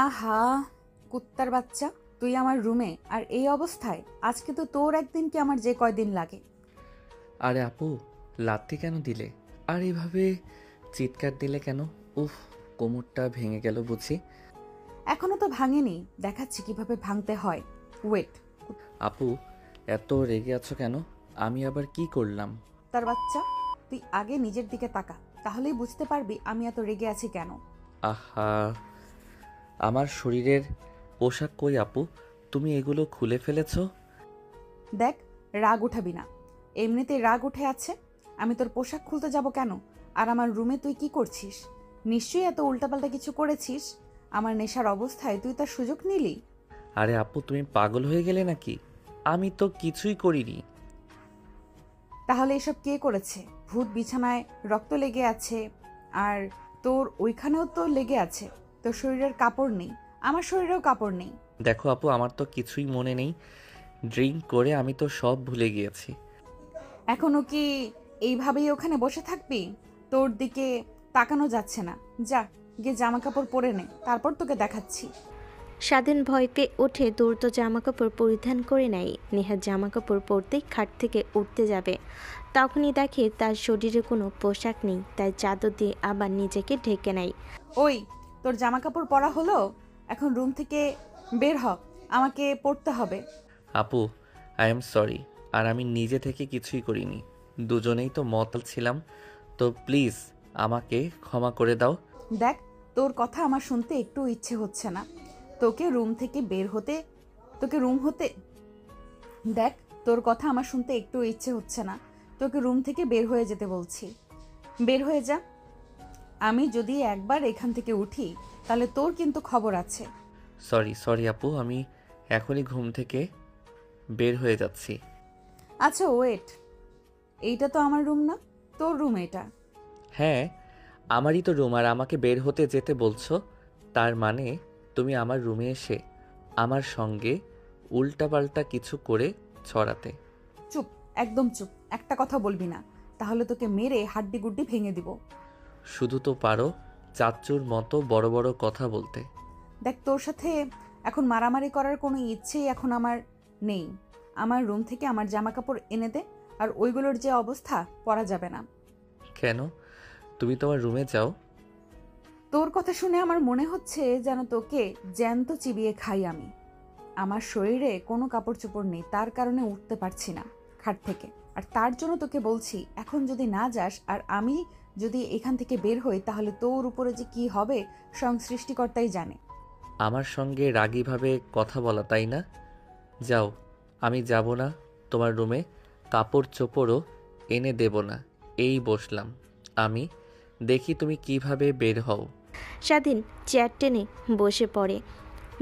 আহা, কুত্তার বাচ্চা, তুই আমার রুমে আর এই অবস্থায়? আজকে তো তোর একদিন কি আমার যে কয়দিন লাগে। আরে আপু, লাথি কেন দিলে? আর এইভাবে চিৎকার দিলে কেন? উফ, কোমরটা ভেঙে গেল বুঝি। এখনো তো ভাঙেনি, দেখাচ্ছি কিভাবে ভাঙতে হয়। ওয়েট। আপু, এত রেগে আছো কেন? আমি আবার কি করলাম? কুত্তার বাচ্চা, তুই আগে নিজের দিকে তাকা, তাহলেই বুঝতে পারবি আমি এত রেগে আছি কেন। আহা, আমার শরীরের পোশাক কই আপু? তুমি এগুলো খুলে ফেলেছো? দেখ, রাগ উঠাবি না। এমনিতেই রাগ উঠে আছে। আমি তোর পোশাক খুলতে যাব কেন? আর আমার রুমে তুই কি করছিস? নিশ্চয়ই এত উল্টাপাল্টা কিছু করেছিস। আমার নেশার অবস্থায় তুই তার সুযোগ নিলি। আরে আপু, তুমি পাগল হয়ে গেলে নাকি? আমি তো কিছুই করিনি। তাহলে এসব কে করেছে? ভূত বিছানায় রক্ত লেগে আছে, আর তোর ওইখানেও তো লেগে আছে। তোর শরীরের কাপড় নেই, আমার শরীরেও কাপড় নেই। দেখো আপু, আমার তো কিছুই মনে নেই। ড্রিঙ্ক করে আমি তো সব ভুলে গিয়েছি। এখনো কি এইভাবেই ওখানে বসে থাকবি? তোর দিকে তাকানো যাচ্ছে না। যা, গিয়ে জামা কাপড় পরে নে, তারপর তোকে দেখাচ্ছি। স্বাধীন ভয় পেয়ে উঠে দ্রুত জামাকাপড় পরিধান করে নেয়। নেহা জামাকাপড় পরতেই খাট থেকে উঠতে যাবে, তখনই দেখে তার শরীরে কোনো পোশাক নেই, তাই চাদর দিয়ে আবার নিজেকে ঢেকে নেয়। ওই, তোর জামা কাপড় পরা হলো? এখন রুম থেকে বের হ, আমাকে পড়তে হবে। আপু, আই এম সরি। আর আমি নিজে থেকে কিছুই করিনি। দুজনেই তো মতাল ছিলাম। তো প্লিজ আমাকে ক্ষমা করে দাও। দেখ, তোর কথা আমার শুনতে একটু ইচ্ছে হচ্ছে না। তোকে রুম থেকে বের হতে তোকে রুম হতে দেখ, তোর কথা আমার শুনতে একটু ইচ্ছে হচ্ছে না। তোকে রুম থেকে বের হয়ে যেতে বলছি। বের হয়ে যা। আমি যদি একবার এখান থেকে উঠি, তাহলে তোর কিন্তু খবর আছে। সরি সরি আপু, আমি এখনই ঘুম থেকে বের হয়ে যাচ্ছি। আচ্ছা ওয়েট, এইটা তো আমার রুম না, তোর রুম এটা। হ্যাঁ, আমারই তো রুম, আর আমাকে বের হতে যেতে বলছো? তার মানে তুমি আমার রুমে এসে আমার সঙ্গে উল্টাপাল্টা কিছু করে ছড়াতে। চুপ, একদম চুপ, একটা কথা বলবি না, তাহলে তোকে মেরে হাড্ডি গুড্ডি ভেঙে দিব। শুধু তো পারো চাচ্চুর মতো বড় বড় কথা বলতে। দেখ, তোর সাথে এখন মারামারি করার কোনো ইচ্ছেই এখন আমার নেই। আমার রুম থেকে আমার জামা কাপড় এনে দে, আর ওইগুলোর যে অবস্থা, পরা যাবে না। কেন? তুমি তোমার রুমে যাও। তোর কথা শুনে আমার মনে হচ্ছে যেন তোকে জ্যান্ত চিবিয়ে খাই আমি। আমার শরীরে কোনো কাপড় চোপড় নেই, তার কারণে উঠতে পারছি না খাট থেকে। আর তার জন্য তোকে বলছি, এখন যদি না যাস আর আমি যদি এখান থেকে বের হই, তাহলে তোর উপরে যে কি হবে স্বয়ং সৃষ্টিকর্তাই জানে। আমার সঙ্গে রাগীভাবে কথা বলা, তাই না? যাও, আমি যাব না তোমার রুমে। কাপড় চোপড়ও এনে দেব না। এই বসলাম আমি, দেখি তুমি কিভাবে বের হও। স্বাধীন চেয়ার টেনে বসে পড়ে।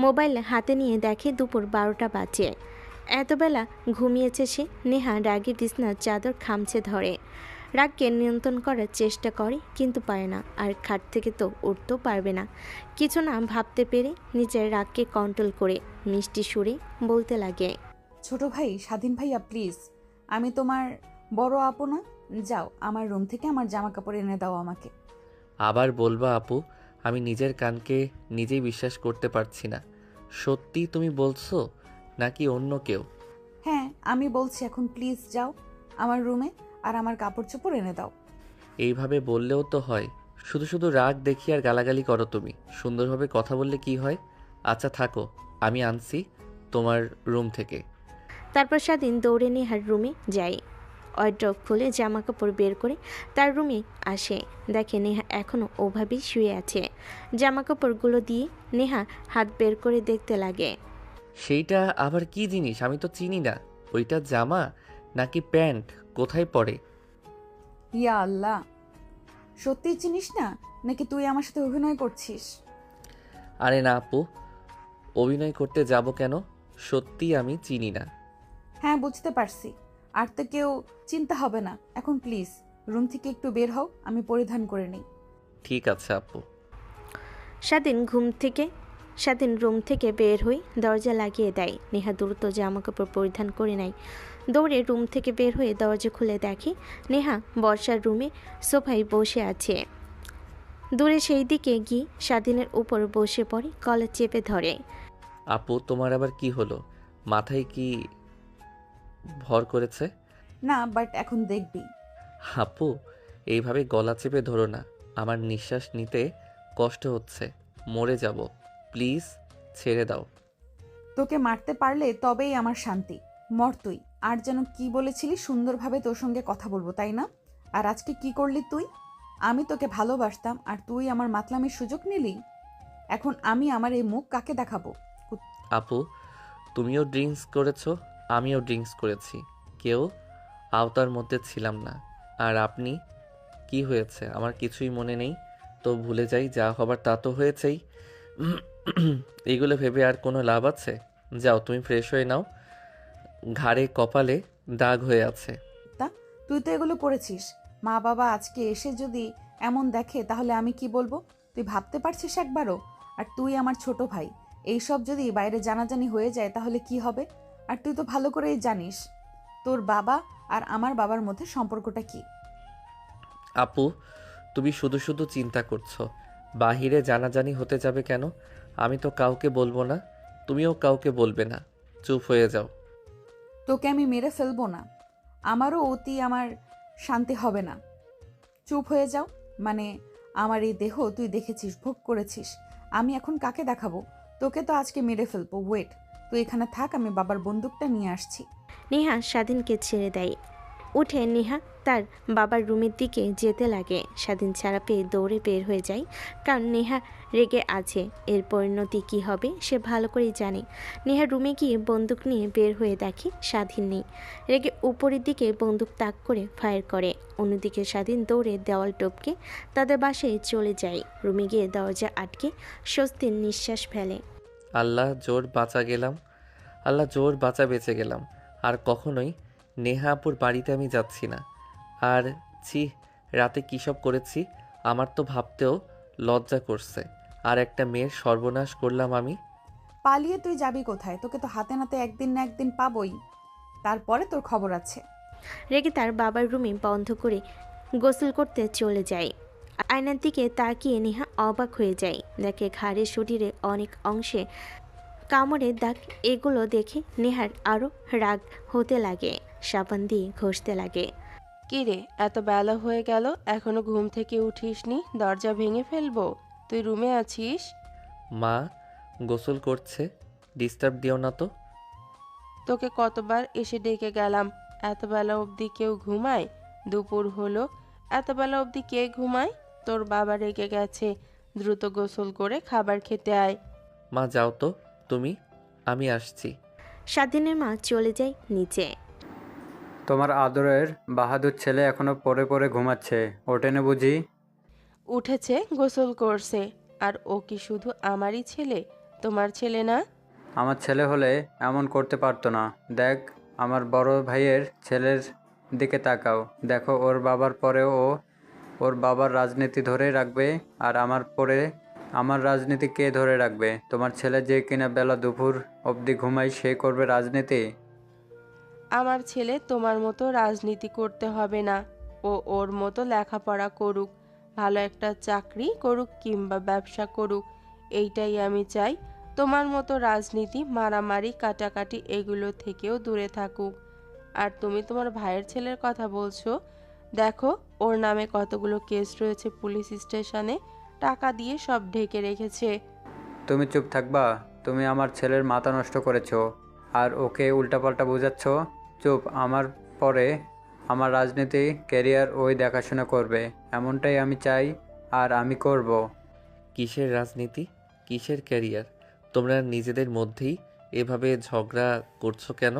মোবাইল হাতে নিয়ে দেখে দুপুর 12টা বাজে। এতবেলা ঘুমিয়েছে সে। নেহা রাগে বিছনার চাদর খামচে ধরে। রাগকে নিয়ন্ত্রণ করার চেষ্টা করে, কিন্তু পারে না। আর খাট থেকে তো উঠতেও পারবে না। কিছু না ভাবতে পেরে নিজের রাগকে কন্ট্রোল করে মিষ্টি সুরে বলতে লাগে। ছোট ভাই, স্বাধীন ভাইয়া, প্লিজ, আমি তোমার বড় আপু না? যাও, আমার রুম থেকে আমার জামা কাপড় এনে দাও আমাকে। আবার বলবা আপু? আমি নিজের কানকে নিজেই বিশ্বাস করতে পারছি না। সত্যি তুমি বলছো নাকি অন্য কেউ? হ্যাঁ, আমি বলছি, এখন প্লিজ যাও আমার রুমে আর আমার কাপড় চোপড় এনে দাও। এইভাবে বললেও তো হয়। শুধু শুধু রাগ দেখি আর গালাগালি করো তুমি। সুন্দরভাবে কথা বললে কি হয়? আচ্ছা থাকো, আমি আনছি তোমার রুম থেকে। তারপর স্বাধীন দৌড়ে নেহার রুমে যায়। ওয়ার্ড্রপ খুলে জামা কাপড় বের করে তার রুমে আসে। দেখে নেহা এখনও ওভাবেই শুয়ে আছে। জামা কাপড়গুলো দিয়ে নেহা হাত বের করে দেখতে লাগে। সেইটা আবার কি জিনিস? আমি তো চিনি না। ওইটা জামা নাকি প্যান্ট? কোথায় পড়ে? ইয়া আল্লাহ, সত্যি চিনিস না, নাকি তুই আমার সাথে অভিনয় করছিস? আরে না আপু, অভিনয় করতে যাব কেন? সত্যি আমি চিনি না। হ্যাঁ, বুঝতে পারছি। আর তো কেউ চিন্তা হবে না। এখন প্লিজ রুম থেকে একটু বের হও, আমি পরিধান করে নিই। ঠিক আছে আপু। স্বাধীন রুম থেকে বের হয়ে দরজা লাগিয়ে দেয়। নেহা দ্রুত জামা কাপড় পরিধান করে নেয়। দৌড়ে রুম থেকে বের হয়ে দরজা খুলে দেখে নেহা বর্ষার রুমে সোফায় বসে আছে। দূরে সেই দিকে গিয়ে স্বাধীনের উপর বসে পড়ে, কলার চেপে ধরে। আপু, তোমার আবার কি হলো? মাথায় কি ভর করেছে? না, বাট এখন দেখবি। আপু, এইভাবে গলা চেপে ধরো না। আমার নিঃশ্বাস নিতে কষ্ট হচ্ছে, মরে যাব। প্লিজ ছেড়ে দাও। তোকে মারতে পারলে তবেই আমার শান্তি। মর তুই। আর যেন কি বলেছিলি, সুন্দরভাবে তোর সঙ্গে কথা বলবো, তাই না? আর আজকে কি করলি তুই? আমি তোকে ভালোবাসতাম আর তুই আমার মাতলামির সুযোগ নিলি। এখন আমি আমার এই মুখ কাকে দেখাবো? আপু, তুমিও ড্রিঙ্কস করেছো, আমিও ড্রিঙ্কস করেছি। কেউ আওতার মধ্যে ছিলাম না। আর আপনি? কি হয়েছে আমার কিছুই মনে নেই। তো ভুলে যাই, যা হবার তা তো হয়েছেই। এগুলো ভেবে আর কোনো লাভ আছে? যাও, তুমি ফ্রেশ হয়ে নাও। ঘাড়ে কপালে দাগ হয়ে আছে। তা তুই তো এগুলো পড়েছিস। মা বাবা আজকে এসে যদি এমন দেখে তাহলে আমি কি বলবো? তুই ভাবতে পারছিস একবারও? আর তুই আমার ছোট ভাই। এইসব যদি বাইরে জানাজানি হয়ে যায় তাহলে কি হবে? আর তুই তো ভালো করেই জানিস তোর বাবা আর আমার বাবার মধ্যে সম্পর্কটা কি। আপু, তুমি শুধু শুধু চিন্তা করছো। বাহিরে জানাজানি হতে যাবে কেন? আমি তো কাউকে বলবো না, তুমিও কাউকে বলবে না। চুপ হয়ে যাও। তোকে আমি মেরে ফেলবো না। আমারও আমার শান্তি হবে না। চুপ হয়ে যাও। মানে আমার এই দেহ তুই দেখেছিস, ভোগ করেছিস। আমি এখন কাকে দেখাবো? তোকে তো আজকে মেরে ফেলবো। ওয়েট, তুই এখানে থাক, আমি বাবার বন্দুকটা নিয়ে আসছি। নেহা স্বাধীনকে ছেড়ে দেয়। উঠে নেহা তার বাবার রুমের দিকে যেতে লাগে। স্বাধীন ছাড়া পেয়ে দৌড়ে বের হয়ে যায়, কারণ নেহা রেগে আছে। এর পরিণতি কী হবে সে ভালো করেই জানে। নেহা রুমে গিয়ে বন্দুক নিয়ে বের হয়ে দেখে স্বাধীন নেই। রেগে উপরের দিকে বন্দুক তাক করে ফায়ার করে। অন্যদিকে স্বাধীন দৌড়ে দেওয়াল টপকে তাদের বাসায় চলে যায়। রুমে গিয়ে দরজা আটকে স্বস্তির নিঃশ্বাস ফেলে। আল্লাহ জোর বাঁচা গেলাম, আল্লাহ জোর বাঁচা বেঁচে গেলাম। আর কখনোই নেহা আপুর বাড়িতে আমি যাচ্ছি না। আর ছি, রাতে কী সব করেছি আমার তো ভাবতেও লজ্জা করছে। আর একটা মেয়ের সর্বনাশ করলাম আমি। পালিয়ে তুই যাবি কোথায়? তোকে তো হাতে নাতে একদিন না একদিন পাবই। তারপরে তোর খবর আছে। রেগে তার বাবার রুমে বন্ধ করে গোসল করতে চলে যায়। আয়নার দিকে তাকিয়ে নেহা অবাক হয়ে যায়। দেখে ঘাড়ের শরীরে অনেক অংশে কামড়ের দাগ। এগুলো দেখে নেহার আরও রাগ হতে লাগে। সাবান দিয়ে ঘষতে লাগে। কি রে, এত বেলা হয়ে গেল এখনো ঘুম থেকে উঠিসনি? দরজা ভেঙে ফেলবো। তুই রুমে আছিস? মা গোসল করছে, ডিস্টার্ব দিও না তো। তোকে কতবার এসে ডেকে গেলাম। এত বেলা অবধি কেউ ঘুমায়? দুপুর হলো, এত বেলা অবধি কে ঘুমায়? তোর বাবা রেগে গেছে। দ্রুত গোসল করে খাবার খেতে আয়। মা যাও তো তুমি, আমি আসছি। স্বাধীনের মা চলে যায় নিচে। তোমার আদরের বাহাদুর ছেলে এখনো পড়ে পড়ে ঘুমাচ্ছে, ওঠেনে বুঝি? উঠেছে, গোসল করছে। আর ও কি শুধু আমারই ছেলে, তোমার ছেলে না? আমার ছেলে হলে এমন করতে পারতো না। দেখ, আমার বড় ভাইয়ের ছেলের দিকে তাকাও। দেখো, ওর বাবার পরেও ও ওর বাবার রাজনীতি ধরে রাখবে, আর আমার পরে আমার রাজনীতি কে ধরে রাখবে? তোমার ছেলে যে কিনা বেলা দুপুর অবধি ঘুমায়, সে করবে রাজনীতি? আমার ছেলে তোমার মতো রাজনীতি করতে হবে না। ও ওর মতো লেখাপড়া করুক, ভালো একটা চাকরি করুক কিংবা ব্যবসা করুক, এইটাই আমি চাই। তোমার মতো রাজনীতি, মারামারি, কাটাকাটি এগুলো থেকেও দূরে থাকুক। আর তুমি তোমার ভাইয়ের ছেলের কথা বলছো? দেখো, ওর নামে কতগুলো কেস রয়েছে পুলিশ স্টেশনে, টাকা দিয়ে সব ঢেকে রেখেছে। তুমি চুপ থাকবা? তুমি আমার ছেলের মাথা নষ্ট করেছো আর ওকে উল্টাপাল্টা বোঝাচ্ছ। চুপ। আমার পরে আমার রাজনীতি ক্যারিয়ার ওই দেখাশোনা করবে, এমনটাই আমি চাই আর আমি করব। কিসের রাজনীতি, কিসের ক্যারিয়ার? তোমরা নিজেদের মধ্যেই এভাবে ঝগড়া করছো কেন?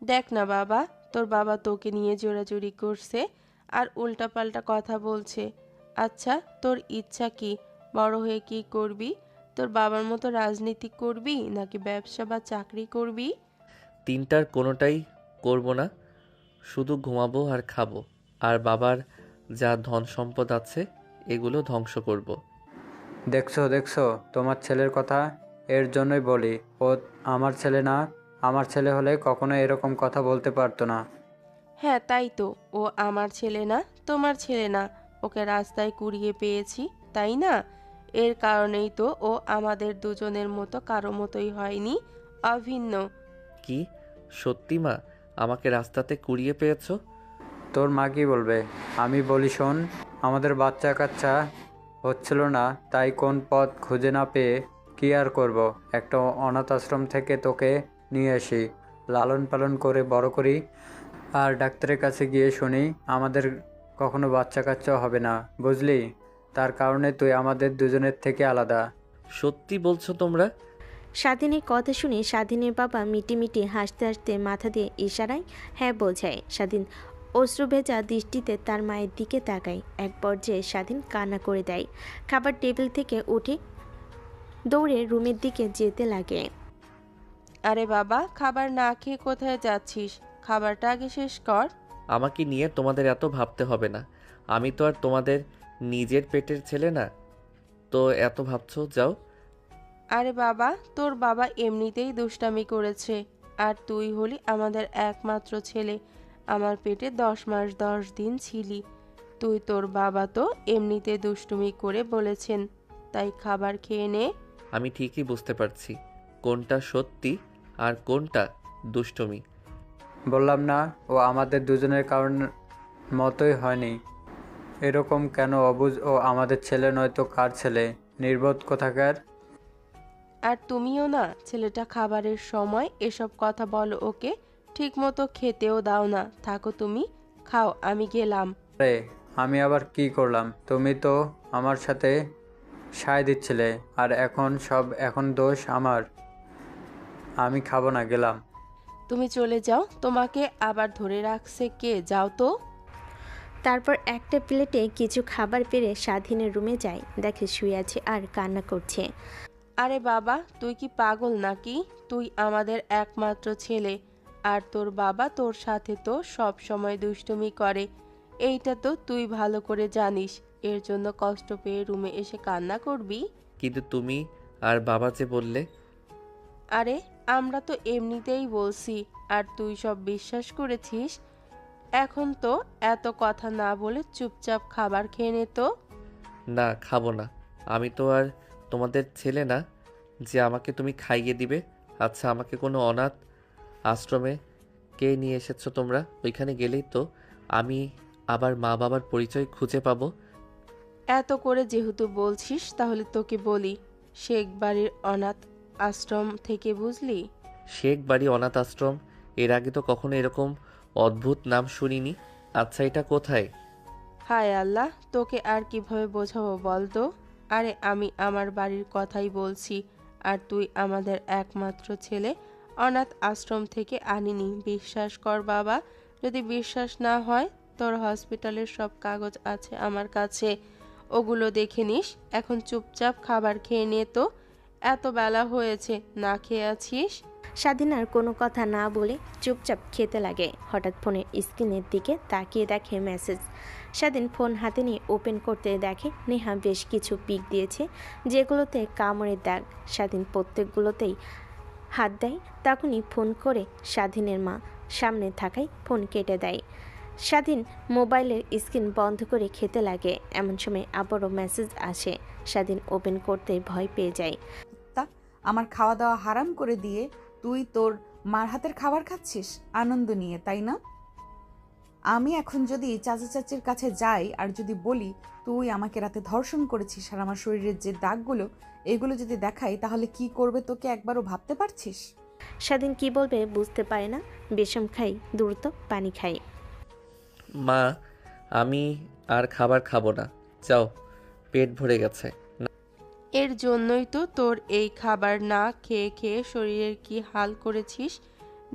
দেখ না বাবা, তোর বাবা তোকে নিয়ে জোরাজুরি করছে আর উল্টাপাল্টা কথা বলছে। আচ্ছা, তোর ইচ্ছা কি? বড় হয়ে কি করবি? তোর বাবার মতো রাজনীতি করবি নাকি ব্যবসা বা চাকরি করবি? তিনটার কোনোটাই করব না, শুধু ঘুমাবো আর খাবো। আর বাবার যা ধন সম্পদ আছে এগুলো ধ্বংস করব। দেখছো দেখছো তোমার ছেলের কথা? এর জন্যই বলি, ও আমার ছেলে না। আমার ছেলে হলে কখনো এরকম কথা বলতে পারতো না। হ্যাঁ, তাই তো। ও আমার ছেলে না, তোমার ছেলে না। ও ওকে রাস্তায় কুড়িয়ে পেয়েছি, তাই না? এর কারণেই তো ও আমাদের দুজনের মতো কারো মতোই হয়নি, অভিন্ন। কি সত্যি মা, আমাকে রাস্তাতে কুড়িয়ে পেয়েছো? তোর মা কি বলবে? আমি বলি শোন, আমাদের বাচ্চা কাচ্চা হচ্ছিল না, তাই কোন পথ খুঁজে না পেয়ে কি আর করব, একটা অনাথ আশ্রম থেকে তোকে নিয়ে আসি, লালন পালন করে বড় করি, আর ডাক্তারের কাছে গিয়ে শুনি আমাদের কখনো বাচ্চা কাচ্চা হবে না, বুঝলি? তার কারণে তুই আমাদের দুজনের থেকে আলাদা। সত্যি বলছো তোমরা? স্বাধীনের কথা শুনে স্বাধীনের বাবা মিটিমিটি হাসতে হাসতে মাথা দিয়ে ইশারায় হ্যাঁ বোঝায়। স্বাধীন অশ্রু ভেজা দৃষ্টিতে তার মায়ের দিকে তাকায়। এক পর্যায়ে স্বাধীন কান্না করে দেয়। খাবার টেবিল থেকে উঠে দৌড়ে রুমের দিকে যেতে লাগে। আরে বাবা, খাবার না খেয়ে কোথায় যাচ্ছিস? খাবারটা আগে শেষ কর। আমাকে নিয়ে তোমাদের এত ভাবতে হবে না, আমি তো আর তোমাদের নিজের পেটের ছেলে না, তো এত ভাবছো। যাও। আরে বাবা, তোর বাবা এমনিতেই দুষ্টামি করেছে, আর তুই হলি আমাদের একমাত্র ছেলে। আমার পেটে 10 মাস 10 দিন ছিলি তুই। তোর বাবা তো এমনিতে দুষ্টুমি করে বলেছেন, তাই খাবার খেয়ে নে। আমি ঠিকই বুঝতে পারছি কোনটা সত্যি আর কোনটা দুষ্টুমি। বললাম না, ও আমাদের দুজনের কারণ মতোই হয়নি। এরকম কেন অবুঝ? ও আমাদের ছেলে নয়তো কার ছেলে? নির্বোধ কোথাকার। আর তুমিও না, ছেলেটা খাবারের সময় এসব কথা বলো ওকে, ঠিক মতো খেতেও দাও না। থাকো তুমি, খাও, আমি গেলাম। আরে আমি আবার কি করলাম? তুমি তো আমার সাথে সায় দিচ্ছিলে, আর এখন দোষ আমার। আমি খাবো না, গেলাম। তুমি চলে যাও, তোমাকে আবার ধরে রাখছে কে? যাও তো। তারপর একটা প্লেটে কিছু খাবার পেরে স্বাধীনের রুমে যায়। দেখে শুয়ে আছে আর কান্না করছে। আরে বাবা, তুই কি পাগল নাকি? তুই আমাদের একমাত্র ছেলে, আর তোর বাবা তোর সাথে তো সব সময় দুষ্টুমি করে। এইটা তো তুই ভালো করে জানিস। এর জন্য কষ্ট পেয়ে রুমে এসে কান্না করবি? কিন্তু তুমি আর বাবা যে বললে। আরে আমরা তো এমনিতেই বলছি, আর তুই সব বিশ্বাস করেছিস। এখন তো এত কথা না বলে চুপচাপ খাবার খেয়ে নে তো। না, খাবো না। আমি তো আর তোমাদের ছেলে না যে আমাকে তুমি খাইয়ে দিবে। আচ্ছা, আমাকে কোনো অনাথ আশ্রমে কে নিয়ে এসেছো তোমরা? ওইখানে গেলেই তো আমি আবার মা বাবার পরিচয় খুঁজে পাবো। এত করে যেহেতু বলছিস, তাহলে তোকে বলি, শেখ বাড়ির অনাথ আশ্রম থেকে, বুঝলি? শেখ বাড়ি অনাথ আশ্রম? এর আগে তো কখনো এরকম অদ্ভুত নাম শুনিনি। আচ্ছা, এটা কোথায়? হায় আল্লাহ, তোকে আর কিভাবে বোঝাবো বল তো? আরে আমি আমার বাড়ির কথাই বলছি, আর তুই আমাদের একমাত্র ছেলে। অনাথ আশ্রম থেকে আনিনি, বিশ্বাস কর বাবা। যদি বিশ্বাস না হয়, তোর হসপিটালের সব কাগজ আছে আমার কাছে, ওগুলো দেখে নিস। এখন চুপচাপ খাবার খেয়ে নে তো, এত বেলা হয়েছে, না খেয়ে আছিস? স্বাধীন আর কোনো কথা না বলে চুপচাপ খেতে লাগে। হঠাৎ ফোনের স্ক্রিনের দিকে তাকিয়ে দেখে মেসেজ। স্বাধীন ফোন হাতে নিয়ে ওপেন করতে দেখে নেহা বেশ কিছু পিক দিয়েছে, যেগুলোতে কামড়ের দাগ। স্বাধীন প্রত্যেকগুলোতেই হাত দেয়। তখনই ফোন করে স্বাধীনের মা সামনে থাকায় ফোন কেটে দেয়। স্বাধীন মোবাইলের স্ক্রিন বন্ধ করে খেতে লাগে। এমন সময় আবারও মেসেজ আসে। স্বাধীন ওপেন করতে ভয় পেয়ে যায়। তা আমার খাওয়া দাওয়া হারাম করে দিয়ে তুই তোর মার হাতের খাবার খাচ্ছিস আনন্দ নিয়ে, তাই না? আমি এখন যদি চাচা চাচির কাছে যাই আর যদি বলি তুই আমাকে রাতে ধর্ষণ করেছিস আর আমার শরীরের যে দাগগুলো এগুলো যদি দেখাই, তাহলে কি করবে তোকে একবারও ভাবতে পারছিস? স্বাধীন কি বলবে বুঝতে পারে না। বিষম খাই, দ্রুত পানি খাই। মা, আমি আর খাবার খাবো না। যাও, পেট ভরে গেছে। এর জন্যই তো তোর এই খাবার না খেয়ে খেয়ে শরীরের কি হাল করেছিস,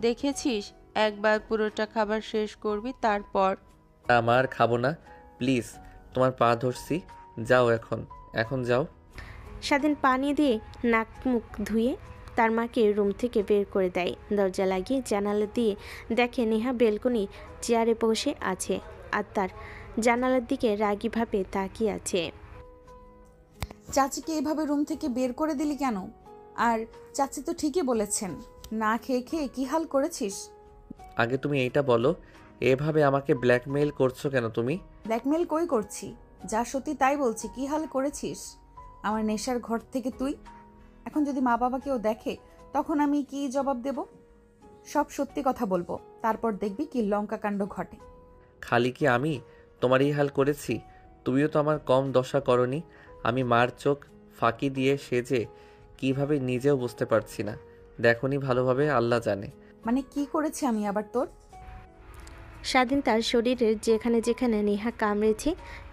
দেখেছিস? একবার পুরোটা খাবার শেষ করবি, তারপর। আমার খাবো না, প্লিজ, তোমার পা ধরছি। যাও, এখন যাও। স্বাধীন পানি দিয়ে নাক মুখ ধুয়ে তার মাকে রুম থেকে বের করে দেয়। দরজা লাগিয়ে জানালা দিয়ে দেখে নেহা বেলকনি চেয়ারে বসে আছে আর তার জানালার দিকে রাগীভাবে তাকিয়ে আছে। চাচিকে এভাবে রুম থেকে বের করে দিলি কেন? আর চাচি তো ঠিকই বলেছেন, না খেয়ে খেয়ে কি হাল করেছিস? আগে তুমি এইটা বলো, এভাবে আমাকে ব্ল্যাকমেইল করছো কেন তুমি? ব্ল্যাকমেল কই করছি? যা সত্যি তাই বলছি, কি হাল করেছিস আমার নেশার ঘর থেকে তুই। এখন যদি মা বাবা কেউ দেখে তখন আমি কি জবাব দেব? সব সত্যি কথা বলবো, তারপর দেখবি কি লঙ্কা কাণ্ড ঘটে। খালি কি আমি তোমার এই হাল করেছি? তুমিও তো আমার কম দশা করনি। আমি মার চোখ ফাঁকি দিয়ে সেজে কিভাবে নিজেও বুঝতে পারছি না। দেখনি ভালোভাবে, আল্লাহ জানে। মানে কি করেছি আমি আবার তোর? স্বাধীন তার শরীরের যেখানে যেখানে নেহা কামড়েছে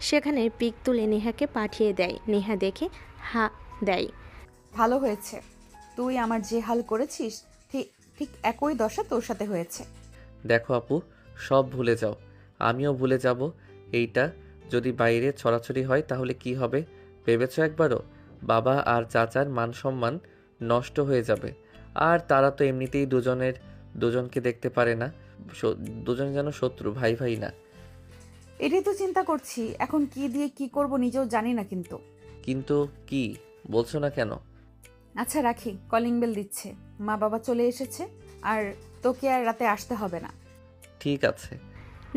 সেখানে পিক তুলে নেহাকে পাঠিয়ে দেয়। নেহা দেখে হা দেয়। ভালো হয়েছে, তুই আমার যে হাল করেছিস ঠিক ঠিক একই দশা তোর সাথে হয়েছে। দেখো আপু, সব ভুলে যাও, আমিও ভুলে যাব। এইটা যদি বাইরে ছড়াছড়ি হয় তাহলে কি হবে ভেবেছো একবারও? বাবা আর চাচার মান সম্মান নষ্ট হয়ে যাবে। আর তারা তো এমনিতেই দুজনকে দেখতে পারে না। দুজন যেন শত্রু, ভাই ভাই না। এটাই তো চিন্তা করছি, এখন কি দিয়ে কি করব নিজেও জানি না। কিন্তু কি বলছো না কেন? আচ্ছা রাখি, কলিং বেল দিচ্ছে, মা বাবা চলে এসেছে, আর তোকে আর রাতে আসতে হবে না। ঠিক আছে।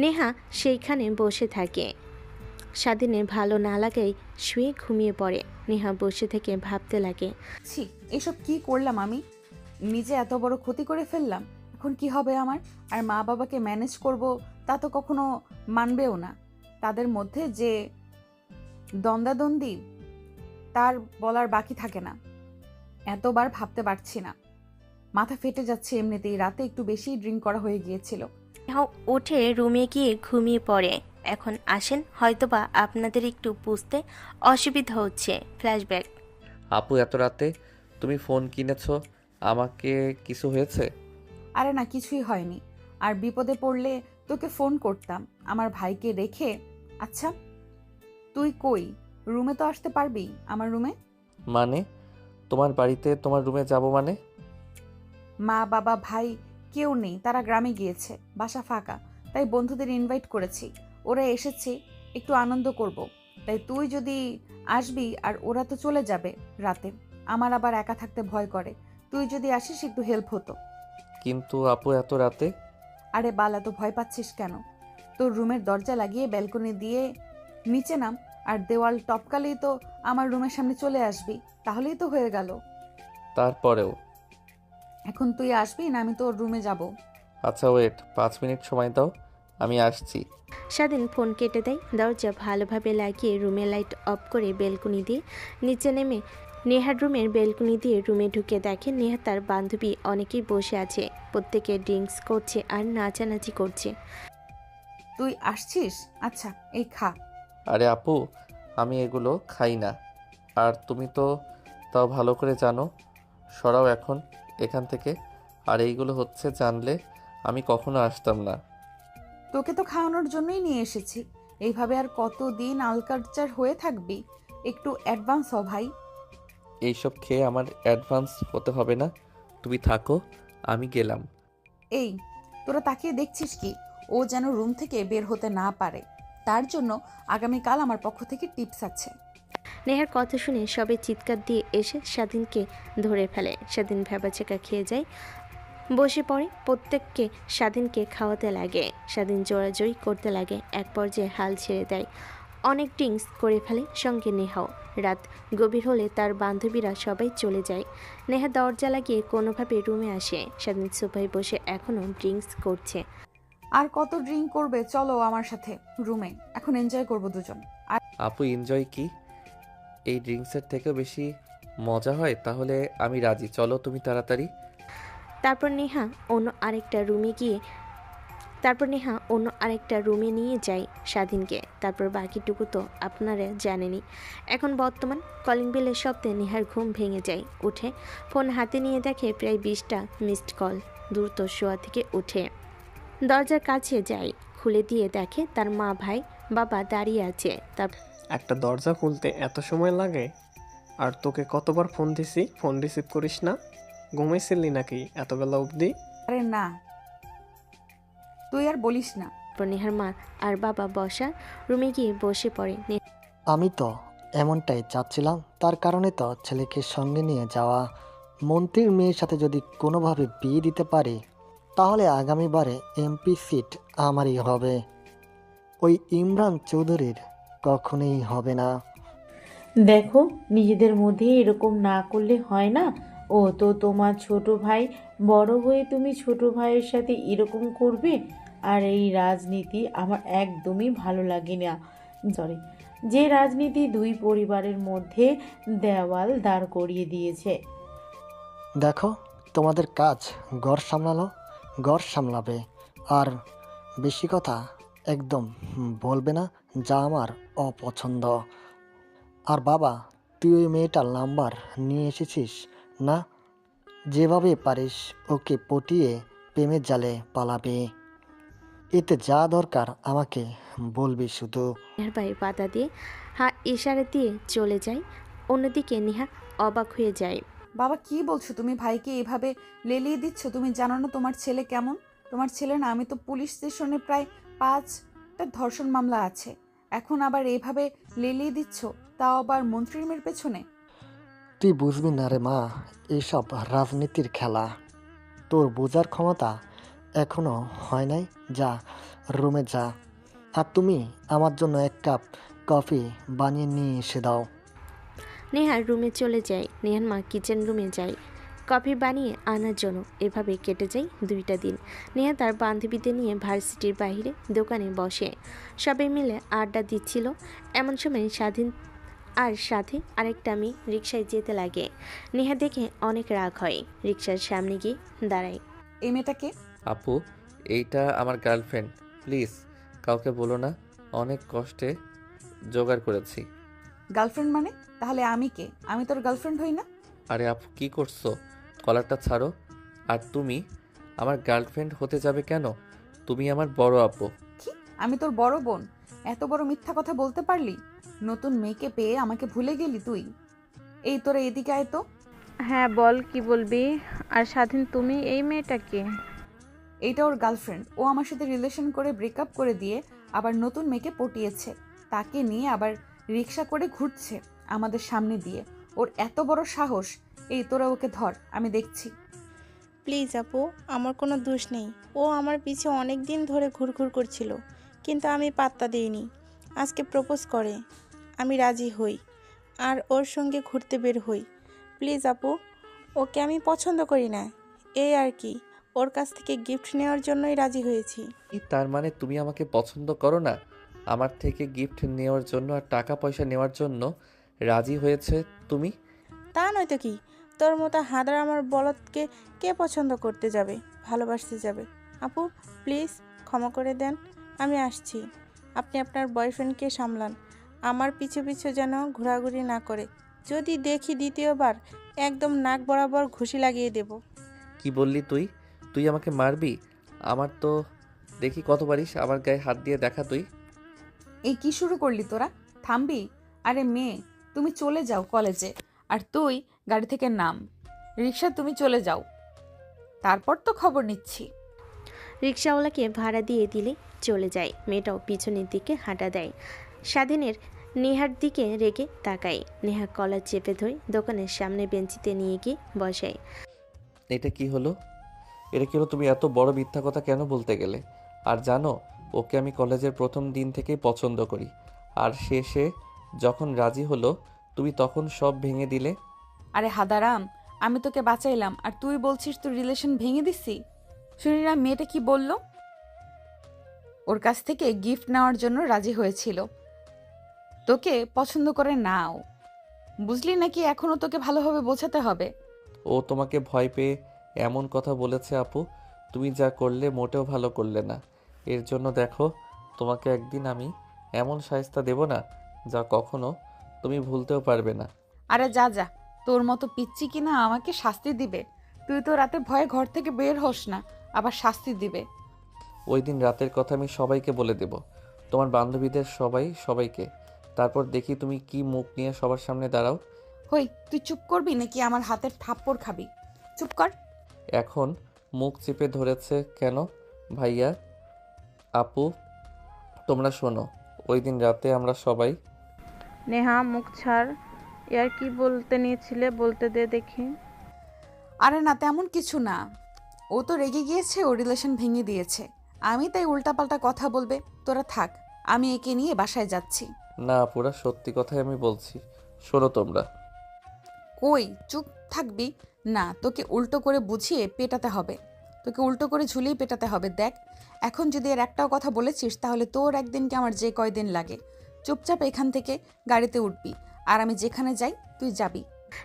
নেহা সেইখানে বসে থাকে। স্বাধীনের ভালো না লাগাই শুয়ে ঘুমিয়ে পড়ে। নেহা বসে থেকে ভাবতে লাগে। ছি, এসব কি করলাম আমি? নিজে এত বড় ক্ষতি করে ফেললাম। এখন কি হবে আমার? আর মা বাবাকে ম্যানেজ করব তা তো কখনো মানবেও না। তাদের মধ্যে যে দ্বন্দ্বাদ্বন্দ্বী, তার বলার বাকি থাকে না। এতবার ভাবতে পারছি না, মাথা ফেটে যাচ্ছে এমনিতেই। রাতে একটু বেশি ড্রিঙ্ক করা হয়ে গিয়েছিল। নেহা উঠে রুমে গিয়ে ঘুমিয়ে পড়ে। এখন আসেন, হয়তোবা আপনাদের একটু বুঝতে অসুবিধা হচ্ছে। ফ্ল্যাশব্যাক। আপু, এত রাতে তুমি ফোন কিনেছো, আমাকে কিছু হয়েছে? আরে না, কিছুই হয়নি। আর বিপদে পড়লে তোকে ফোন করতাম আমার ভাইকে রেখে। আচ্ছা তুই কই? রুমে তো আসতে পারবি আমার রুমে? মানে তোমার বাড়িতে তোমার রুমে যাব মানে? মা বাবা ভাই কেউ নেই, তারা গ্রামে গিয়েছে, বাসা ফাঁকা। তাই বন্ধুদের ইনভাইট করেছি, ওরা এসেছে, একটু আনন্দ করব। তাই তুই যদি আসবি, আর ওরা তো চলে যাবে রাতে। আমার আবার একা থাকতে ভয় করে, তুই যদি আসিস একটু হেল্প হতো। কিন্তু আপু, এত রাতে? আরে বাল, এত ভয় পাচ্ছিস কেন? তোর রুমের দরজা লাগিয়ে ব্যালকনি দিয়ে নিচে নাম, আর দেওয়াল টপকালেই তো আমার রুমের সামনে চলে আসবি, তাহলেই তো হয়ে গেল। তারপরেও? এখন তুই আসবি না আমি তোর রুমে যাব? আচ্ছা ওয়েট, 5 মিনিট সময় দাও, আমি আসছি। স্বাধীন ফোন কেটে দেয়। দরজা ভালোভাবে লাগিয়ে রুমে লাইট অফ করে বেলকনি দিয়ে নিচে নেমে নেহার রুমের বেলকনি দিয়ে রুমে ঢুকে দেখে নেহা তার বান্ধবী অনেকেই বসে আছে। প্রত্যেকে ড্রিঙ্কস করছে আর নাচানাচি করছে। তুই আসছিস? আচ্ছা এই খা। আরে আপু, আমি এগুলো খাই না। আর তুমি তো তাও ভালো করে জানো। সরাও এখন এখান থেকে। আর এইগুলো হচ্ছে জানলে আমি কখনো আসতাম না। তোকে তো খাওয়ানোর জন্যই নিয়ে এসেছি। এইভাবে আর কতদিন আলকালচার হয়ে থাকবি? একটু অ্যাডভান্স হ ভাই। এইসব খেয়ে আমার অ্যাডভান্স হতে হবে না, তুমি থাকো, আমি গেলাম। এই তোরা তাকিয়ে দেখছিস কি? ও যেন রুম থেকে বের হতে না পারে, তার জন্য আগামীকাল আমার পক্ষ থেকে টিপস আছে। নেহার কথা শুনে সবে চিৎকার দিয়ে এসে স্বাধীনকে ধরে ফেলে। স্বাধীন ভ্যাবাচেকা খেয়ে যায়, বসে পড়ে। প্রত্যেককে স্বাধীনকে খাওয়াতে লাগে। স্বাধীন জোরাজোরি করতে লাগে, এক পর্যায়ে হাল ছেড়ে দেয়। অনেক ড্রিঙ্কস করে ফেলে, সঙ্গে নেহাও। রাত গভীর হলে তার বান্ধবীরা সবাই চলে যায়। নেহা দরজা লাগিয়ে কোনোভাবে রুমে আসে। স্বাধীন সোফায় বসে এখনও ড্রিঙ্কস করছে। আর কত ড্রিঙ্ক করবে? চলো আমার সাথে রুমে, এখন এনজয় করব দুজন। আর আপু, এনজয় কি? এই ড্রিঙ্কসের থেকেও বেশি মজা হয়? তাহলে আমি রাজি, চলো তুমি তাড়াতাড়ি। তারপর নেহা অন্য আরেকটা রুমে নিয়ে যায় স্বাধীনকে। তারপর বাকিটুকু তো আপনারা জানেনই। এখন বর্তমান কলিং বেলের শব্দে নেহার ঘুম ভেঙে যায়। উঠে ফোন হাতে নিয়ে দেখে প্রায় 20টা মিসড কল। দ্রুত শোয়া থেকে উঠে দরজার কাছে যায়, খুলে দিয়ে দেখে তার মা ভাই বাবা দাঁড়িয়ে আছে। তার একটা দরজা খুলতে এত সময় লাগে? আর তোকে কতবার ফোন দিছি, ফোন রিসিভ করিস না? ঘুমাইছিলি নাকি এত বেলা অবধি? আরে না, তুই আর বলিস না। তারপর নেহার মা আর বাবা বসা রুমে গিয়ে বসে পড়ে। আমি তো এমনটাই চাচ্ছিলাম, তার কারণে তো ছেলেকে সঙ্গে নিয়ে যাওয়া। মন্ত্রীর মেয়ের সাথে যদি কোনোভাবে বিয়ে দিতে পারি তাহলে আগামীবারে এমপি সিট আমারই হবে। ওই ইমরান চৌধুরীর কখনোই হবে না। দেখো, নিজেদের মধ্যে এরকম না করলে হয় না। ও তো তোমার ছোট ভাই, বড় হয়ে তুমি ছোট ভাইয়ের সাথে এরকম করবে? আর এই রাজনীতি আমার একদমই ভালো লাগে না। সরি, যে রাজনীতি দুই পরিবারের মধ্যে দেওয়াল দাঁড় করিয়ে দিয়েছে। দেখো, তোমাদের কাজ ঘর সামলালো, ঘর সামলাবে। আর বেশি কথা একদম বলবে না, যা আমার অপছন্দ। আর বাবা, তুই ওই মেয়েটার নাম্বার নিয়ে এসেছিস না? যেভাবে পারিস ওকে পটিয়ে প্রেমের জালে পালাবে। এতে যা দরকার আমাকে বলবি শুধু। নেহার ভাই বাধা দিয়ে ইশারা দিয়ে চলে যায়। অন্যদিকে নেহা অবাক হয়ে যায়। বাবা কি বলছো তুমি? ভাইকে এভাবে লেলিয়ে দিচ্ছ? তুমি জানো না তোমার ছেলে কেমন? তোমার ছেলে না, আমি তো পুলিশ স্টেশনে প্রায় 5টা ধর্ষণ মামলা আছে, এখন আবার এইভাবে লেলিয়ে দিচ্ছ, তাও আবার মন্ত্রীর মেয়ের পেছনে। তুই বুঝবি না রে মা, এসব রাজনীতির খেলা। তোর বোঝার ক্ষমতা এখনো হয় নাই। যা, রুমে যা। আর তুমি আমার জন্য 1 কাপ কফি বানিয়ে নিয়ে এসে দাও। নেহার রুমে চলে যায়। নেহার মা কিচেন রুমে যায় কফি বানিয়ে আনার জন্য। এভাবে কেটে যায় 2টা দিন। নেহা তার বান্ধবীদের নিয়ে ভার্সিটির বাইরে দোকানে বসে। সবাই মিলে আড্ডা দিচ্ছিল। এমন সময় স্বাধীন আর সাথে আরেকটা মেয়ে রিকশায় যেতে লাগে। নেহা দেখে অনেক রাগ হয়। রিকশার সামনে গিয়ে দাঁড়ায়। এই মেয়েটাকে? আপু, এইটা আমার গার্লফ্রেন্ড, প্লিজ কাউকে বলো না, অনেক কষ্টে জোগাড় করেছি। গার্লফ্রেন্ড মানে? তাহলে আমি কে? আমি তোর গার্লফ্রেন্ড হই না? আরে আপু, কি করছো? কলারটা ছাড়ো। আর তুমি আমার গার্লফ্রেন্ড হতে যাবে কেন? তুমি আমার বড় আপু। কি? আমি তোর বড় বোন? এত বড় মিথ্যা কথা বলতে পারলি? নতুন মেয়েকে পেয়ে আমাকে ভুলে গেলি তুই? এই তোরা এদিকে আয় তো। হ্যাঁ বল, কি বলবি? আর স্বাধীন, তুমি এই মেয়েটাকে? এইটা ওর গার্লফ্রেন্ড। ও আমার সাথে রিলেশন করে ব্রেকআপ করে দিয়ে আবার নতুন মেয়েকে পটিয়েছে, তাকে নিয়ে আবার রিক্সা করে ঘুরছে আমাদের সামনে দিয়ে। ওর এত বড় সাহস! এই তোরা ওকে ধর, আমি দেখছি। প্লিজ আপু, আমার কোনো দোষ নেই। ও আমার পিছে অনেক দিন ধরে ঘুরঘুর করছিল, কিন্তু আমি পাত্তা দিইনি। আজকে প্রপোজ করে, আমি রাজি হই আর ওর সঙ্গে ঘুরতে বের হই। প্লিজ আপু, ওকে আমি পছন্দ করি না, এই আর কি। ওর কাছ থেকে গিফট নেওয়ার জন্যই রাজি হয়েছি। তার মানে তুমি আমাকে পছন্দ করো না? আমার থেকে গিফট নেওয়ার জন্য আর টাকা পয়সা নেওয়ার জন্য রাজি হয়েছে তুমি? তা নয়তো কি, তোর মতো হাদার আমার বলদকে কে পছন্দ করতে যাবে, ভালোবাসতে যাবে? আপু প্লিজ ক্ষমা করে দেন, আমি আসছি। আপনি আপনার বয়ফ্রেন্ডকে সামলান, আমার পিছু পিছু যেন ঘোরাঘুরি না করে। যদি দেখি দ্বিতীয়বার, একদম নাক বরাবর ঘুষি লাগিয়ে দেব। কি বললি তুই? তুই আমাকে মারবি? আমার তো দেখি কত পারিস, আমার গায়ে হাত দিয়ে দেখা তুই। এই কি শুরু করলি তোরা? থামবি? আরে মেয়ে, তুমি চলে যাও কলেজে, আর তুই গাড়ি থেকে নাম। রিক্সা, তুমি চলে যাও, তারপর তো খবর নিচ্ছি। রিকশাওয়ালাকে ভাড়া দিয়ে দিলে চলে যায়। মেয়েটাও পিছনের দিকে হাঁটা দেয়। স্বাধীনের নেহার দিকে রেগে তাকায়। নেহা কলার চেপে ধরে দোকানের সামনে বেঞ্চিতে নিয়ে গিয়ে বসায়। এটা কি হলো? এটা কি হলো? তুমি এত বড় মিথ্যা কথা কেন বলতে গেলে? আর জানো, ওকে আমি কলেজের প্রথম দিন থেকেই পছন্দ করি। আর শেষে যখন রাজি হলো, তুমি তখন সব ভেঙে দিলে। আরে হাদারাম, আমি তোকে বাঁচাইলাম আর তুই বলছিস তোর রিলেশন ভেঙে দিছি? শুনি না মেয়েটা কি বলল? ওর কাছ থেকে গিফট নেওয়ার জন্য রাজি হয়েছিল, তোকে পছন্দ করে নাও। বুঝলি নাকি এখনো তোকে ভালোভাবে বোঝাতে হবে? ও তোমাকে ভয় পেয়ে এমন কথা বলেছে আপু, তুমি যা করলে মোটেও ভালো করলে না। এর জন্য দেখো, তোমাকে একদিন আমি এমন শায়েস্তা দেব না, যা কখনো তুমি ভুলতেও পারবে না। আরে যা যা, তোর মতো পিচ্চি কিনা আমাকে শাস্তি দিবে? তুই তো রাতে ভয়ে ঘর থেকে বের হোস না, আবার শাস্তি দিবে। ওই দিন রাতের কথা আমি সবাইকে বলে দেব, তোমার বান্ধবীদের সবাইকে। তারপর দেখি তুমি কি মুখ নিয়ে সবার সামনে দাঁড়াও। হই, তুই চুপ করবি নাকি আমার হাতের থাপ্পড় খাবি? চুপ কর। এখন মুখ চেপে ধরেছে কেন ভাইয়া? আপু, তোমরা শোনো, ওই দিন রাতে আমরা সবাই। নেহা মুখ ছাড়, ইয়ার কি বলতে নিয়েছিলে, বলতে দে দেখি। আরে না, তেমন কিছু না। ও তো রেগে গিয়েছে, ও রিলেশন ভেঙে দিয়েছে, আমি তাই উল্টাপাল্টা কথা বলবে। তোরা থাক, আমি একে নিয়ে বাসায় যাচ্ছি। না পুরা সত্যি কথাই আমি বলছি, শোনো তোমরা। কই চুপ থাকবি না, তোকে উল্টো করে বুঝিয়ে পেটাতে হবে, তোকে উল্টো করে ঝুলিয়ে পেটাতে হবে। দেখ এখন যদি এর একটাও কথা বলেছিস তাহলে তোর একদিনকে আমার যে কয়দিন লাগে। চুপচাপ এখান থেকে গাড়িতে উঠবি, আর আমি যেখানে যাই তুই যাবি।